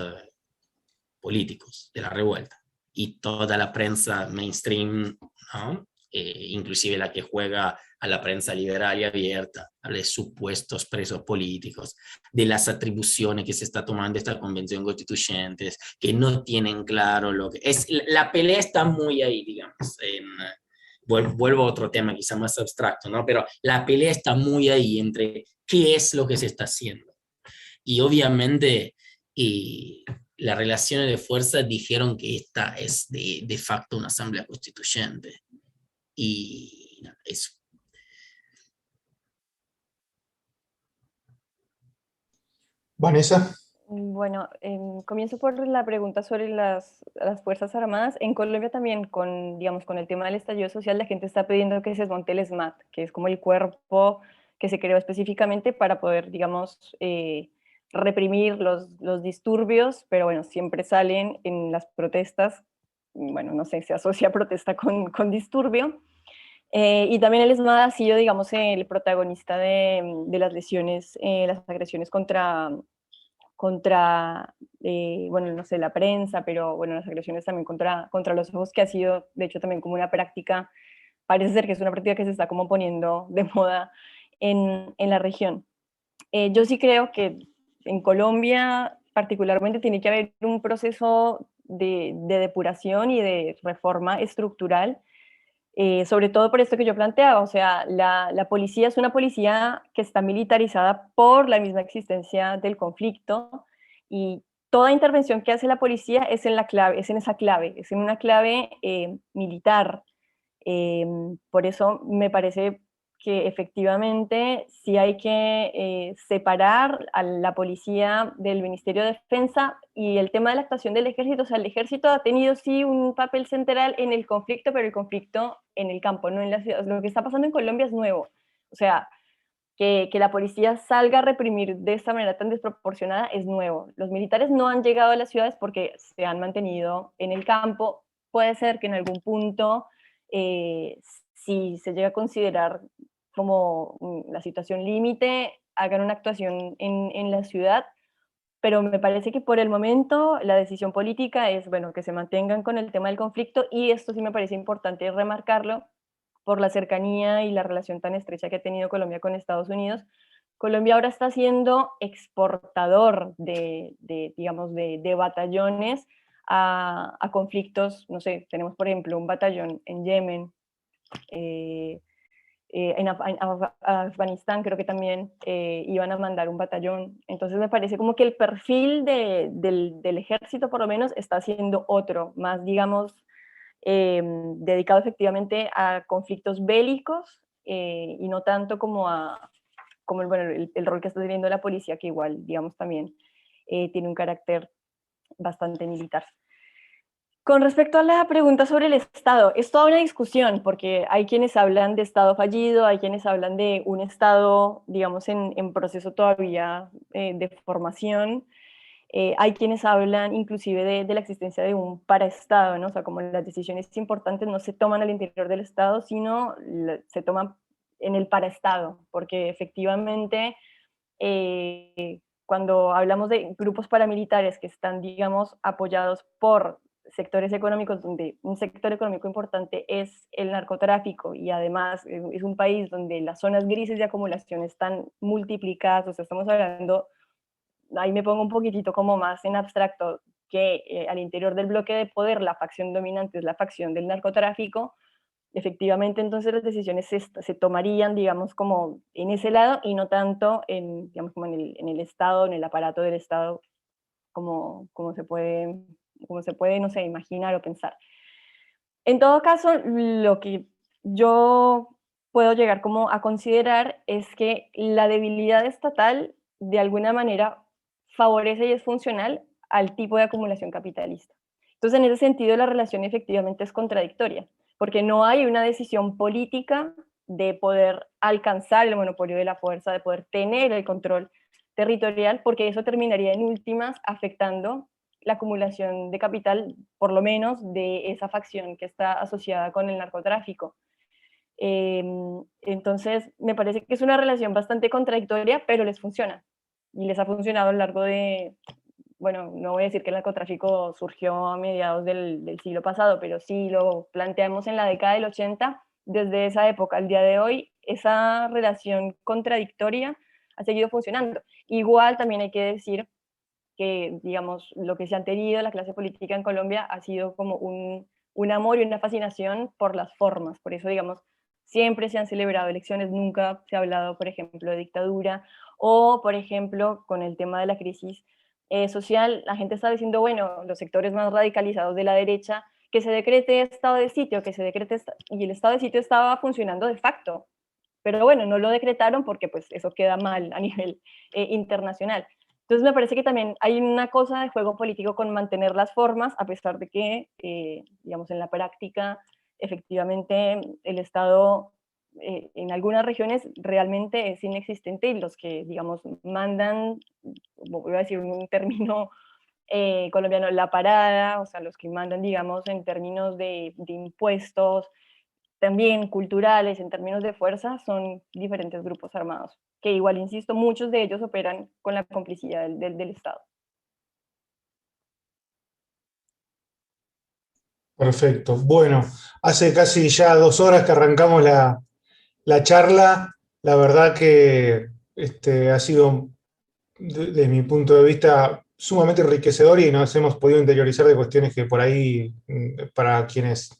políticos de la revuelta. Y toda la prensa mainstream, ¿no? Inclusive la que juega a la prensa liberal y abierta, a los supuestos presos políticos, de las atribuciones que se está tomando esta convención constituyente, que no tienen claro lo que es. La pelea está muy ahí, digamos. Vuelvo a otro tema quizá más abstracto, ¿no? Pero la pelea está muy ahí entre qué es lo que se está haciendo. Y obviamente las relaciones de fuerza dijeron que esta es de facto una asamblea constituyente. Y eso. Vanessa. Bueno, comienzo por la pregunta sobre las Fuerzas Armadas. En Colombia también, digamos, con el tema del estallido social, la gente está pidiendo que se desmonte el SMAT, que es como el cuerpo que se creó específicamente para poder, digamos, reprimir los disturbios, pero bueno, siempre salen en las protestas, bueno, no sé, se asocia protesta con disturbio. Y también el SMAT ha sido, digamos, el protagonista de las lesiones, las agresiones contra bueno, no sé, la prensa, pero bueno, las agresiones también contra los ojos, que ha sido, de hecho, también como una práctica, parece ser que es una práctica que se está como poniendo de moda en la región. Yo sí creo que en Colombia particularmente tiene que haber un proceso de depuración y de reforma estructural, sobre todo por esto que yo planteaba, o sea, la policía es una policía que está militarizada por la misma existencia del conflicto, y toda intervención que hace la policía es en esa clave, es en una clave militar. Por eso me parece que efectivamente sí hay que separar a la policía del Ministerio de Defensa, y el tema de la actuación del ejército. O sea, el ejército ha tenido sí un papel central en el conflicto, pero el conflicto en el campo, no en la ciudad. Lo que está pasando en Colombia es nuevo. O sea, que la policía salga a reprimir de esta manera tan desproporcionada es nuevo. Los militares no han llegado a las ciudades porque se han mantenido en el campo. Puede ser que en algún punto, si se llega a considerar como la situación límite, hagan una actuación en la ciudad, pero me parece que por el momento la decisión política es, bueno, que se mantengan con el tema del conflicto, y esto sí me parece importante remarcarlo por la cercanía y la relación tan estrecha que ha tenido Colombia con Estados Unidos. Colombia ahora está siendo exportador digamos, de batallones a conflictos. No sé, tenemos por ejemplo un batallón en Yemen, Afganistán creo que también iban a mandar un batallón. Entonces me parece como que el perfil del ejército por lo menos está siendo otro, más digamos dedicado efectivamente a conflictos bélicos y no tanto como el rol que está teniendo la policía, que igual digamos también tiene un carácter bastante militar. Con respecto a la pregunta sobre el Estado, es toda una discusión, porque hay quienes hablan de Estado fallido, hay quienes hablan de un Estado, digamos, en proceso todavía de formación, hay quienes hablan inclusive de la existencia de un paraestado, ¿no? O sea, como las decisiones importantes no se toman al interior del Estado, sino se toman en el paraestado, porque efectivamente cuando hablamos de grupos paramilitares que están, digamos, apoyados por sectores económicos, donde un sector económico importante es el narcotráfico y además es un país donde las zonas grises de acumulación están multiplicadas, o sea, estamos hablando, ahí me pongo un poquitito como más en abstracto, que al interior del bloque de poder la facción dominante es la facción del narcotráfico, efectivamente entonces las decisiones se tomarían, digamos, como en ese lado y no tanto en, digamos, como en el Estado, en el aparato del Estado, como se puede, no sé, imaginar o pensar. En todo caso, lo que yo puedo llegar como a considerar es que la debilidad estatal de alguna manera favorece y es funcional al tipo de acumulación capitalista. Entonces, en ese sentido, la relación efectivamente es contradictoria, porque no hay una decisión política de poder alcanzar el monopolio de la fuerza, de poder tener el control territorial, porque eso terminaría en últimas afectando la acumulación de capital, por lo menos de esa facción que está asociada con el narcotráfico. Entonces, me parece que es una relación bastante contradictoria, pero les funciona. Y les ha funcionado a lo largo de, bueno, no voy a decir que el narcotráfico surgió a mediados del siglo pasado, pero sí lo planteamos en la década del 80, desde esa época al día de hoy, esa relación contradictoria ha seguido funcionando. Igual también hay que decir que, digamos, lo que se ha tenido la clase política en Colombia ha sido como un amor y una fascinación por las formas. Por eso, digamos, siempre se han celebrado elecciones, nunca se ha hablado, por ejemplo, de dictadura, o, por ejemplo, con el tema de la crisis social, la gente está diciendo, bueno, los sectores más radicalizados de la derecha, que se decrete estado de sitio, que se decrete, y el estado de sitio estaba funcionando de facto, pero bueno, no lo decretaron porque pues eso queda mal a nivel internacional. Entonces me parece que también hay una cosa de juego político con mantener las formas, a pesar de que, digamos, en la práctica, efectivamente, el Estado en algunas regiones realmente es inexistente y los que, digamos, mandan, voy a decir un término colombiano, la parada, o sea, los que mandan, digamos, en términos de impuestos, también culturales, en términos de fuerza, son diferentes grupos armados, que igual, insisto, muchos de ellos operan con la complicidad del Estado. Perfecto. Bueno, hace casi ya 2 horas que arrancamos la charla. La verdad que ha sido, desde mi punto de vista, sumamente enriquecedor y nos hemos podido interiorizar de cuestiones que por ahí, para quienes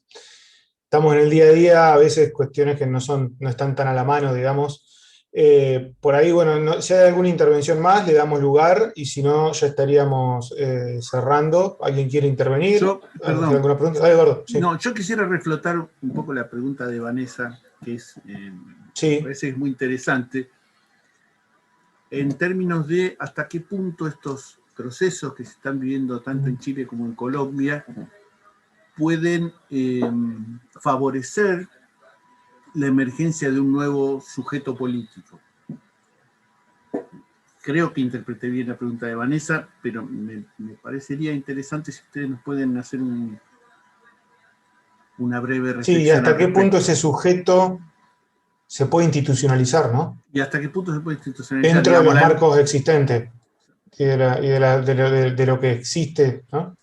estamos en el día a día, a veces cuestiones que no están tan a la mano, digamos. Por ahí, bueno, si hay alguna intervención más, le damos lugar, y si no, ya estaríamos cerrando. ¿Alguien quiere intervenir? Perdón. ¿Alguna pregunta? Dale, Eduardo. Sí. No, yo quisiera reflotar un poco la pregunta de Vanessa, que es, sí. Me parece que es muy interesante, en términos de hasta qué punto estos procesos que se están viviendo tanto en Chile como en Colombia pueden favorecer la emergencia de un nuevo sujeto político. Creo que interpreté bien la pregunta de Vanessa, pero me parecería interesante si ustedes nos pueden hacer una breve reflexión. Sí, y hasta qué punto ese sujeto se puede institucionalizar, ¿no? Y hasta qué punto se puede institucionalizar. Dentro de los marcos existentes y de lo que existe, ¿no?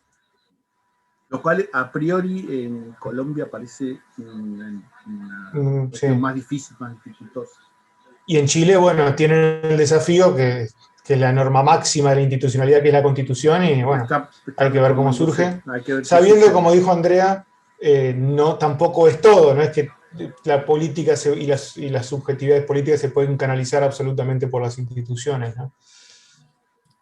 Lo cual, a priori, en Colombia parece una cuestión más difícil, más dificultosa. Y en Chile, bueno, tienen el desafío que es la norma máxima de la institucionalidad, que es la Constitución, y bueno, hay que ver cómo surge. Sabiendo, como dijo Andrea, no tampoco es todo, no es que la política y las subjetividades políticas se pueden canalizar absolutamente por las instituciones, ¿no?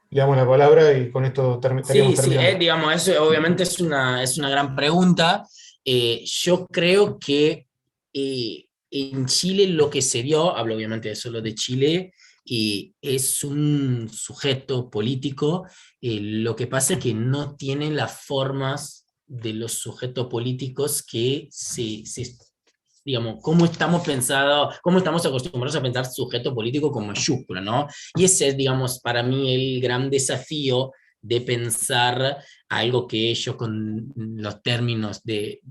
Le damos la palabra y con esto estaríamos terminando. Digamos, eso obviamente es una gran pregunta. Yo creo que en Chile lo que se dio, hablo obviamente solo de Chile, es un sujeto político. Lo que pasa es que no tiene las formas de los sujetos políticos que digamos, cómo estamos acostumbrados a pensar sujeto político con mayúscula, ¿no? Y ese es, digamos, para mí el gran desafío de pensar algo que yo con los términos,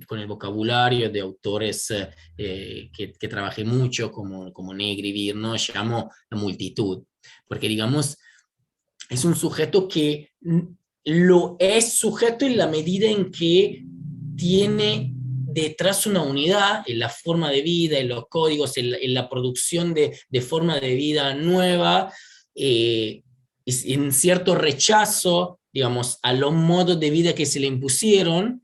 con el vocabulario de autores que trabajé mucho, como Negri y Virno, llamo la multitud. Porque, digamos, es un sujeto que lo es sujeto en la medida en que tiene detrás una unidad en la forma de vida, en los códigos, en la producción de forma de vida nueva, en cierto rechazo, digamos, a los modos de vida que se le impusieron,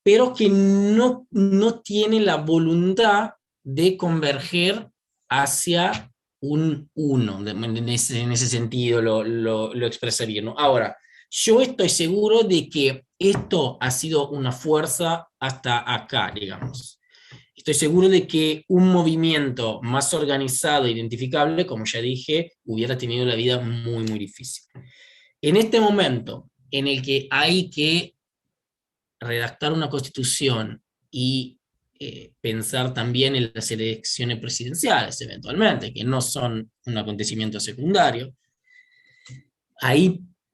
pero que no tiene la voluntad de converger hacia un uno. En ese sentido lo expresa bien, ¿no? Ahora, yo estoy seguro de que esto ha sido una fuerza hasta acá, digamos. Estoy seguro de que un movimiento más organizado, identificable, como ya dije, hubiera tenido la vida muy, muy difícil. En este momento en el que hay que redactar una constitución y pensar también en las elecciones presidenciales, eventualmente, que no son un acontecimiento secundario,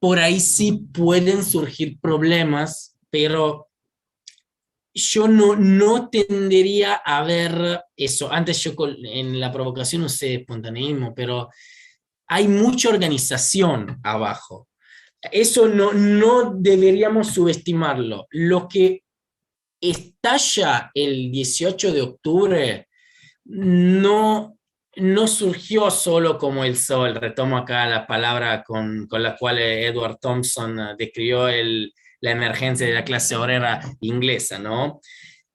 por ahí sí pueden surgir problemas, pero yo no tendería a ver eso. Antes yo en la provocación usé espontaneísmo, pero hay mucha organización abajo. Eso no deberíamos subestimarlo. Lo que estalla el 18 de octubre no surgió solo como el sol. Retomo acá la palabra con la cual Edward Thompson describió la emergencia de la clase obrera inglesa, ¿no?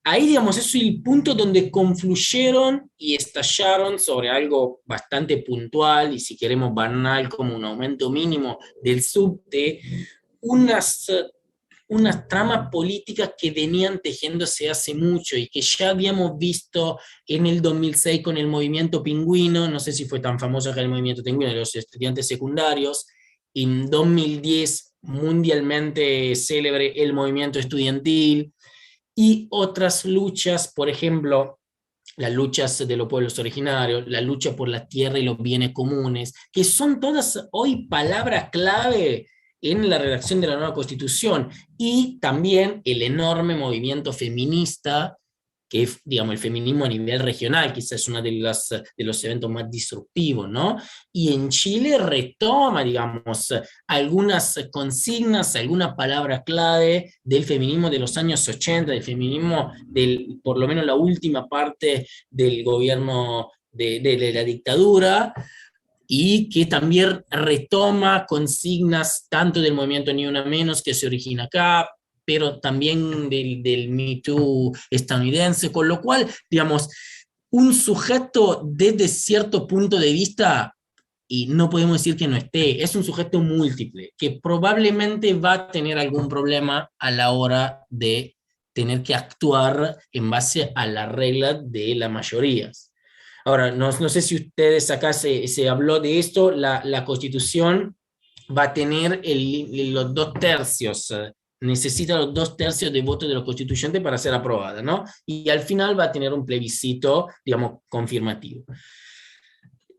Ahí, digamos, es el punto donde confluyeron y estallaron sobre algo bastante puntual y, si queremos, banal, como un aumento mínimo del subte, unas tramas políticas que venían tejiéndose hace mucho y que ya habíamos visto en el 2006 con el movimiento Pingüino. No sé si fue tan famoso acá el movimiento Pingüino de los estudiantes secundarios. En 2010, mundialmente célebre el movimiento estudiantil y otras luchas, por ejemplo, las luchas de los pueblos originarios, la lucha por la tierra y los bienes comunes, que son todas hoy palabras clave en la redacción de la nueva Constitución, y también el enorme movimiento feminista, que es, digamos, el feminismo a nivel regional, quizás es uno de los eventos más disruptivos, ¿no? Y en Chile retoma, digamos, algunas consignas, alguna palabra clave del feminismo de los años 80, del feminismo por lo menos la última parte del gobierno de la dictadura, y que también retoma consignas tanto del movimiento Ni Una Menos, que se origina acá, pero también del Me Too estadounidense, con lo cual, digamos, un sujeto desde cierto punto de vista, y no podemos decir que no esté, es un sujeto múltiple, que probablemente va a tener algún problema a la hora de tener que actuar en base a la regla de las mayorías. Ahora, no sé si ustedes acá se habló de esto, la Constitución va a tener los 2/3, necesita los 2/3 de votos de los constituyentes para ser aprobada, ¿no? Y al final va a tener un plebiscito, digamos, confirmativo.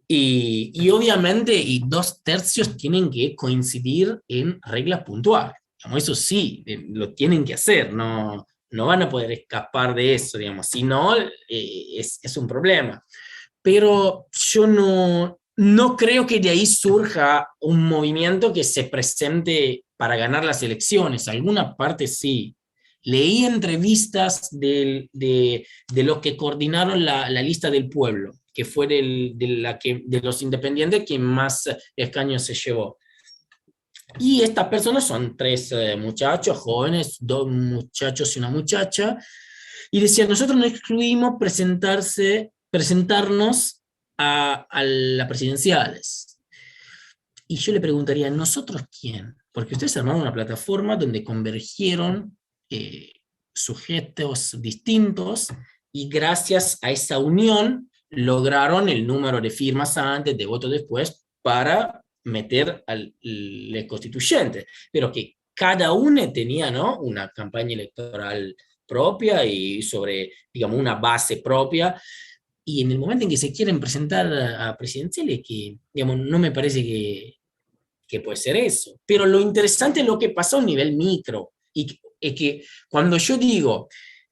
Y obviamente, y 2/3 tienen que coincidir en reglas puntuales. Digamos, eso sí, lo tienen que hacer, no van a poder escapar de eso, digamos, si no, es un problema. Pero yo no creo que de ahí surja un movimiento que se presente para ganar las elecciones. Alguna parte sí. Leí entrevistas de los que coordinaron la lista del pueblo, que fue de los independientes quien más escaños se llevó. Y estas personas son 3 muchachos jóvenes, 2 muchachos y una muchacha, Y decía, nosotros no excluimos presentarnos a las presidenciales. Y yo le preguntaría, ¿nosotros quién? Porque ustedes armaron una plataforma donde convergieron sujetos distintos y gracias a esa unión lograron el número de firmas antes, de votos después, para meter al constituyente. Pero que cada uno tenía, ¿no?, una campaña electoral propia y sobre, digamos, una base propia. Y en el momento en que se quieren presentar a presidenciales, que, digamos, no me parece que puede ser eso. Pero lo interesante es lo que pasó a nivel micro. Y es que cuando yo digo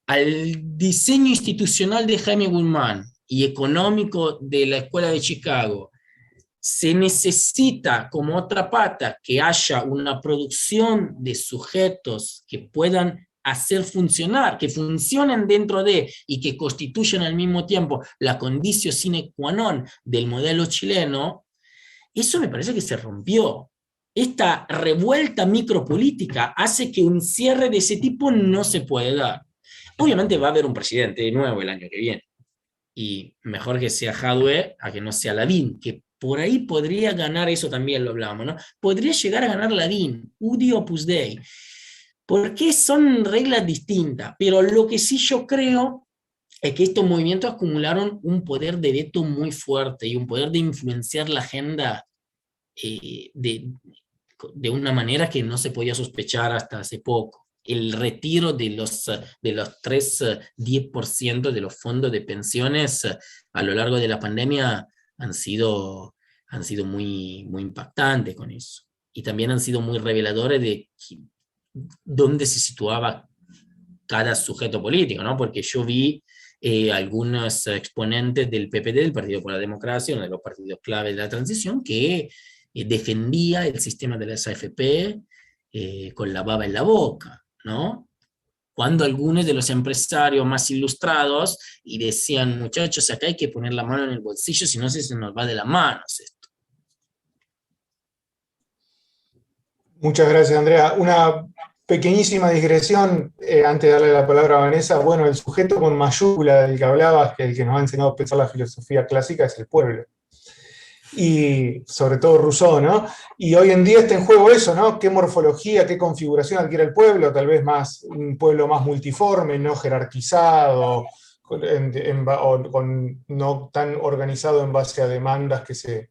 al diseño institucional de Jaime Guzmán y económico de la Escuela de Chicago, se necesita como otra pata que haya una producción de sujetos que puedan hacer funcionar, que funcionen dentro de y que constituyan al mismo tiempo la condicio sine qua non del modelo chileno. Eso me parece que se rompió. Esta revuelta micropolítica hace que un cierre de ese tipo no se puede dar. Obviamente va a haber un presidente nuevo el año que viene, y mejor que sea Jadwe a que no sea Lavín, que por ahí podría ganar, eso también lo hablábamos, ¿no? Podría llegar a ganar Lavín, UDI Opus Dei, porque son reglas distintas, pero lo que sí yo creo es que estos movimientos acumularon un poder de veto muy fuerte y un poder de influenciar la agenda de una manera que no se podía sospechar hasta hace poco. El retiro de los 10% de los fondos de pensiones a lo largo de la pandemia han sido muy, muy impactantes con eso. Y también han sido muy reveladores de dónde se situaba cada sujeto político, ¿no? Porque yo vi algunos exponentes del PPD, del Partido por la Democracia, uno de los partidos clave de la transición, que defendía el sistema de las AFP con la baba en la boca, ¿no? Cuando algunos de los empresarios más ilustrados y decían, muchachos, acá hay que poner la mano en el bolsillo, si no se nos va de las manos esto. Muchas gracias, Andrea. Una pequeñísima digresión antes de darle la palabra a Vanessa. Bueno, el sujeto con mayúscula del que hablabas, que el que nos ha enseñado a pensar la filosofía clásica, es el pueblo. Y sobre todo Rousseau, ¿no? Y hoy en día está en juego eso, ¿no? ¿Qué morfología, qué configuración adquiere el pueblo? Tal vez un pueblo más multiforme, no jerarquizado, no tan organizado en base a demandas que se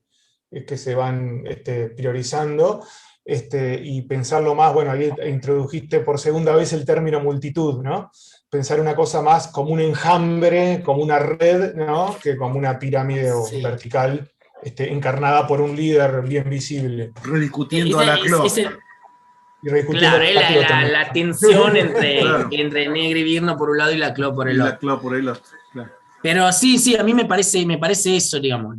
van priorizando. Y pensarlo más, bueno, ahí introdujiste por segunda vez el término multitud, ¿no? Pensar una cosa más como un enjambre, como una red, ¿no? Que como una pirámide vertical, encarnada por un líder bien visible. Rediscutiendo a la CLO. Claro, la tensión entre Negri y Virno por un lado y la CLO por el otro. La CLO por el otro, claro. Pero sí, a mí me parece eso, digamos,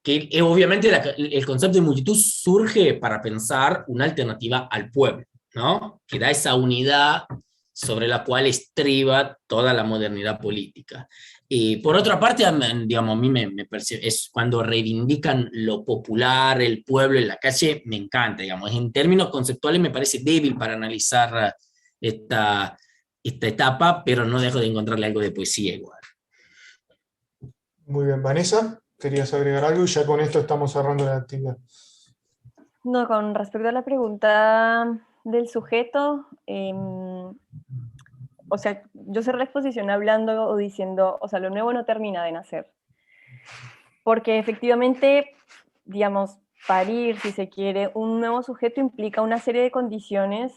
que obviamente el concepto de multitud surge para pensar una alternativa al pueblo, ¿no? Que da esa unidad sobre la cual estriba toda la modernidad política. Por otra parte, digamos, a mí me parece, es cuando reivindican lo popular, el pueblo en la calle, me encanta, digamos. En términos conceptuales me parece débil para analizar esta etapa, pero no dejo de encontrarle algo de poesía igual. Muy bien, Vanessa, ¿querías agregar algo? Y ya con esto estamos cerrando la actividad. No, con respecto a la pregunta del sujeto, o sea, yo cerré la exposición hablando o diciendo, o sea, lo nuevo no termina de nacer. Porque efectivamente, digamos, parir, si se quiere, un nuevo sujeto implica una serie de condiciones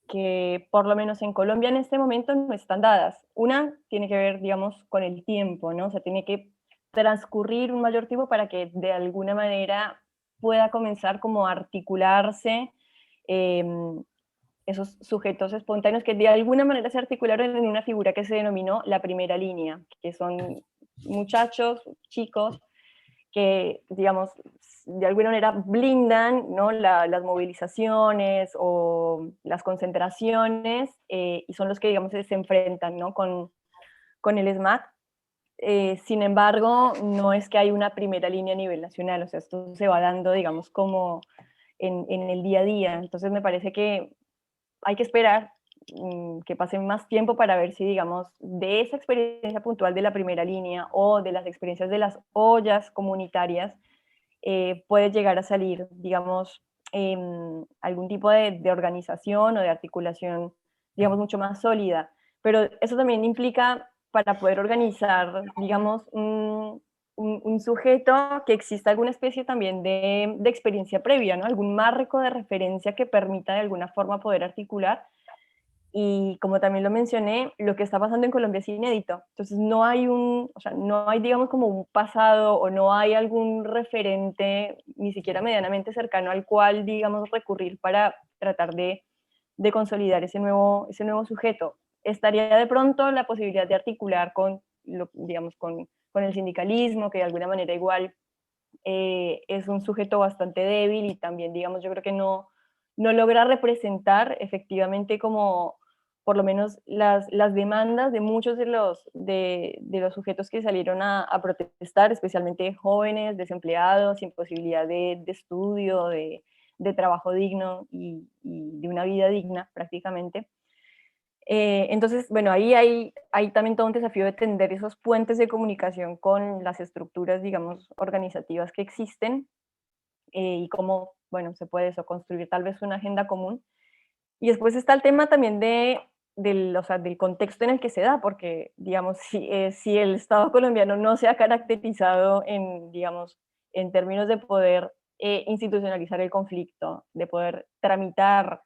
que, por lo menos en Colombia en este momento, no están dadas. Una tiene que ver, digamos, con el tiempo, ¿no? O sea, tiene que transcurrir un mayor tiempo para que de alguna manera pueda comenzar como a articularse esos sujetos espontáneos que de alguna manera se articularon en una figura que se denominó la primera línea, que son muchachos, chicos, que, digamos, de alguna manera blindan, ¿no?, las movilizaciones o las concentraciones, y son los que, digamos, se enfrentan, ¿no?, con el SMAT. Sin embargo, no es que hay una primera línea a nivel nacional, o sea, esto se va dando, digamos, como en el día a día. Entonces me parece que hay que esperar que pasen más tiempo para ver si, digamos, de esa experiencia puntual de la primera línea o de las experiencias de las ollas comunitarias, puede llegar a salir, digamos, algún tipo de organización o de articulación, digamos, mucho más sólida. Pero eso también implica, para poder organizar, digamos, un sujeto, que exista alguna especie también de experiencia previa, ¿no? Algún marco de referencia que permita de alguna forma poder articular. Y como también lo mencioné, lo que está pasando en Colombia es inédito. Entonces no hay o sea, no hay, digamos, como un pasado, o no hay algún referente, ni siquiera medianamente cercano, al cual, digamos, recurrir para tratar de consolidar ese nuevo sujeto. Estaría de pronto la posibilidad de articular con, digamos, con el sindicalismo, que de alguna manera igual es un sujeto bastante débil, y también, digamos, yo creo que no logra representar efectivamente como por lo menos las demandas de muchos de los sujetos que salieron a protestar, especialmente jóvenes, desempleados, sin posibilidad de estudio, de trabajo digno y de una vida digna prácticamente. Entonces, bueno, ahí hay también todo un desafío de tender esos puentes de comunicación con las estructuras, digamos, organizativas que existen, y cómo, bueno, se puede eso, construir tal vez una agenda común. Y después está el tema también o sea, del contexto en el que se da, porque, digamos, si el Estado colombiano no se ha caracterizado en, digamos, en términos de poder institucionalizar el conflicto, de poder tramitar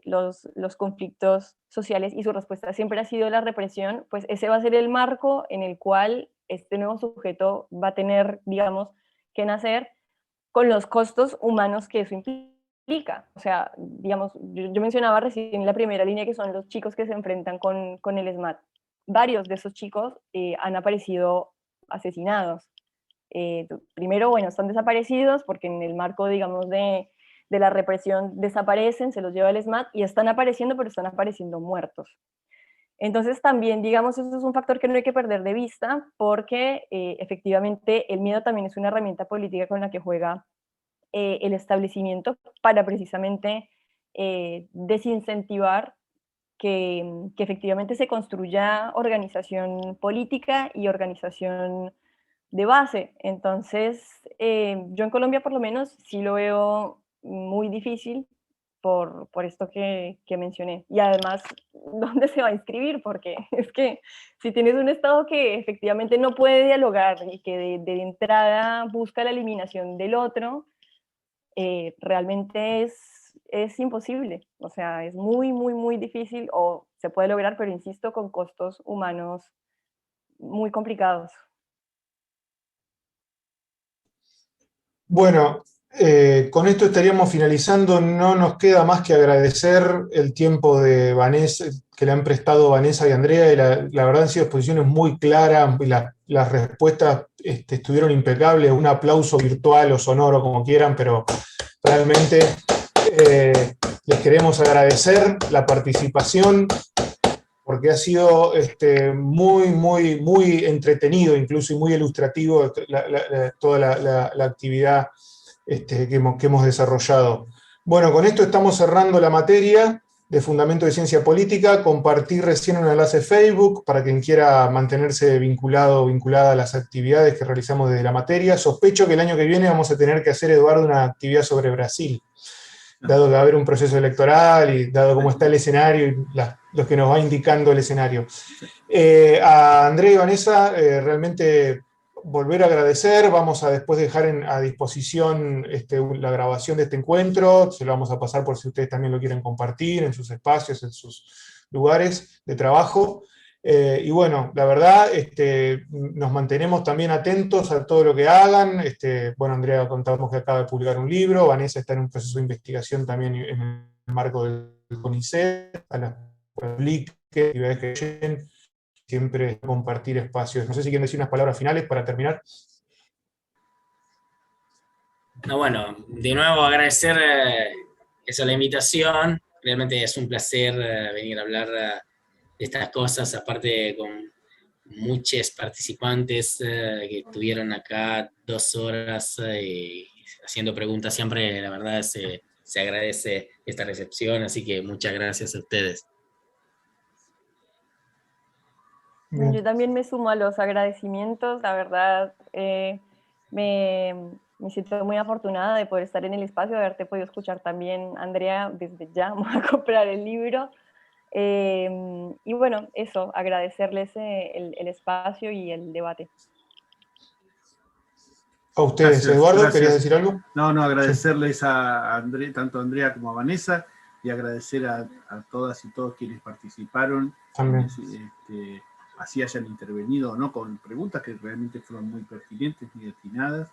los conflictos sociales, y su respuesta siempre ha sido la represión, pues ese va a ser el marco en el cual este nuevo sujeto va a tener, digamos, que nacer, con los costos humanos que eso implica. O sea, digamos, yo mencionaba recién la primera línea, que son los chicos que se enfrentan con el SMAT. Varios de esos chicos han aparecido asesinados. Primero, bueno, están desaparecidos porque en el marco, digamos, de la represión desaparecen, se los lleva el SMAT, y están apareciendo, pero están apareciendo muertos. Entonces también, digamos, eso es un factor que no hay que perder de vista, porque efectivamente el miedo también es una herramienta política con la que juega el establecimiento, para precisamente desincentivar que efectivamente se construya organización política y organización de base. Entonces, yo en Colombia por lo menos sí lo veo muy difícil por esto que mencioné. Y además, ¿dónde se va a inscribir? Porque es que si tienes un Estado que efectivamente no puede dialogar y que de entrada busca la eliminación del otro, realmente es imposible. O sea, es muy, muy, muy difícil, o se puede lograr, pero insisto, con costos humanos muy complicados. Bueno, con esto estaríamos finalizando. No nos queda más que agradecer el tiempo de Vanessa, que le han prestado Vanessa y Andrea, y la verdad han sido exposiciones muy claras, y las respuestas estuvieron impecables. Un aplauso virtual o sonoro, como quieran, pero realmente les queremos agradecer la participación, porque ha sido muy, muy, muy entretenido, incluso, y muy ilustrativo toda la actividad que hemos desarrollado. Bueno, con esto estamos cerrando la materia de Fundamento de Ciencia Política. Compartí recién un enlace Facebook para quien quiera mantenerse vinculado o vinculada a las actividades que realizamos desde la materia. Sospecho que el año que viene vamos a tener que hacer, Eduardo, una actividad sobre Brasil, dado que va a haber un proceso electoral y dado cómo está el escenario y lo que nos va indicando el escenario. A Andrés y Vanessa, realmente volver a agradecer. Vamos a después dejar a disposición la grabación de este encuentro. Se lo vamos a pasar por si ustedes también lo quieren compartir en sus espacios, en sus lugares de trabajo. Y bueno, la verdad, nos mantenemos también atentos a todo lo que hagan. Bueno, Andrea, contamos que acaba de publicar un libro. Vanessa está en un proceso de investigación también en el marco del CONICET, a la publique, actividades que lleguen, siempre compartir espacios. No sé si quieren decir unas palabras finales para terminar. No, bueno, de nuevo agradecer eso, la invitación. Realmente es un placer venir a hablar de estas cosas, aparte con muchos participantes que estuvieron acá 2 horas haciendo preguntas. Siempre, la verdad, se agradece esta recepción, así que muchas gracias a ustedes. Bien. Yo también me sumo a los agradecimientos, la verdad, me siento muy afortunada de poder estar en el espacio, de haberte podido escuchar también, Andrea, desde ya voy a comprar el libro. Y bueno, eso, agradecerles el espacio y el debate. A ustedes, Gracias, Eduardo, gracias. ¿querías decir algo? No, agradecerles a Andrea, tanto a Andrea como a Vanessa, y agradecer a todas y todos quienes participaron, También. quienes así hayan intervenido, ¿no? Con preguntas que realmente fueron muy pertinentes, muy atinadas.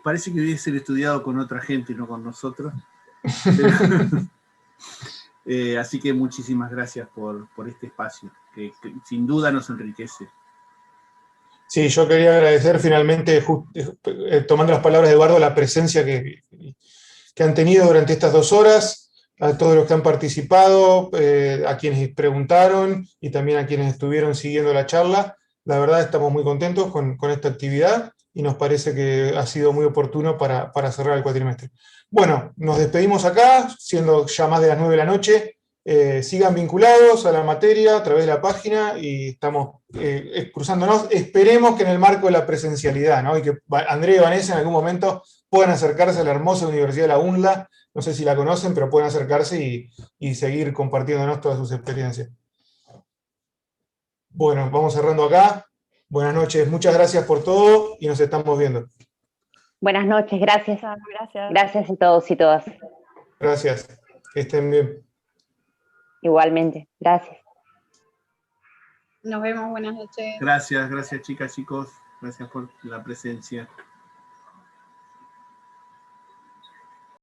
Parece que hubiesen estudiado con otra gente y no con nosotros. Así que muchísimas gracias por este espacio, que sin duda nos enriquece. Sí, yo quería agradecer finalmente, tomando las palabras de Eduardo, la presencia que han tenido durante estas 2 horas, a todos los que han participado, a quienes preguntaron y también a quienes estuvieron siguiendo la charla. La verdad estamos muy contentos con esta actividad y nos parece que ha sido muy oportuno para cerrar el cuatrimestre. Bueno, nos despedimos acá, siendo ya más de las 9 de la noche. Sigan vinculados a la materia a través de la página y estamos cruzándonos. Esperemos que en el marco de la presencialidad, ¿no? Y que Andrea y Vanessa en algún momento puedan acercarse a la hermosa Universidad de la UNLA. No sé si la conocen, pero pueden acercarse y seguir compartiéndonos todas sus experiencias. Bueno, vamos cerrando acá. Buenas noches, muchas gracias por todo y nos estamos viendo. Buenas noches, gracias. Gracias. Gracias a todos y todas. Gracias, que estén bien. Igualmente, gracias. Nos vemos, buenas noches. Gracias chicas, chicos. Gracias por la presencia.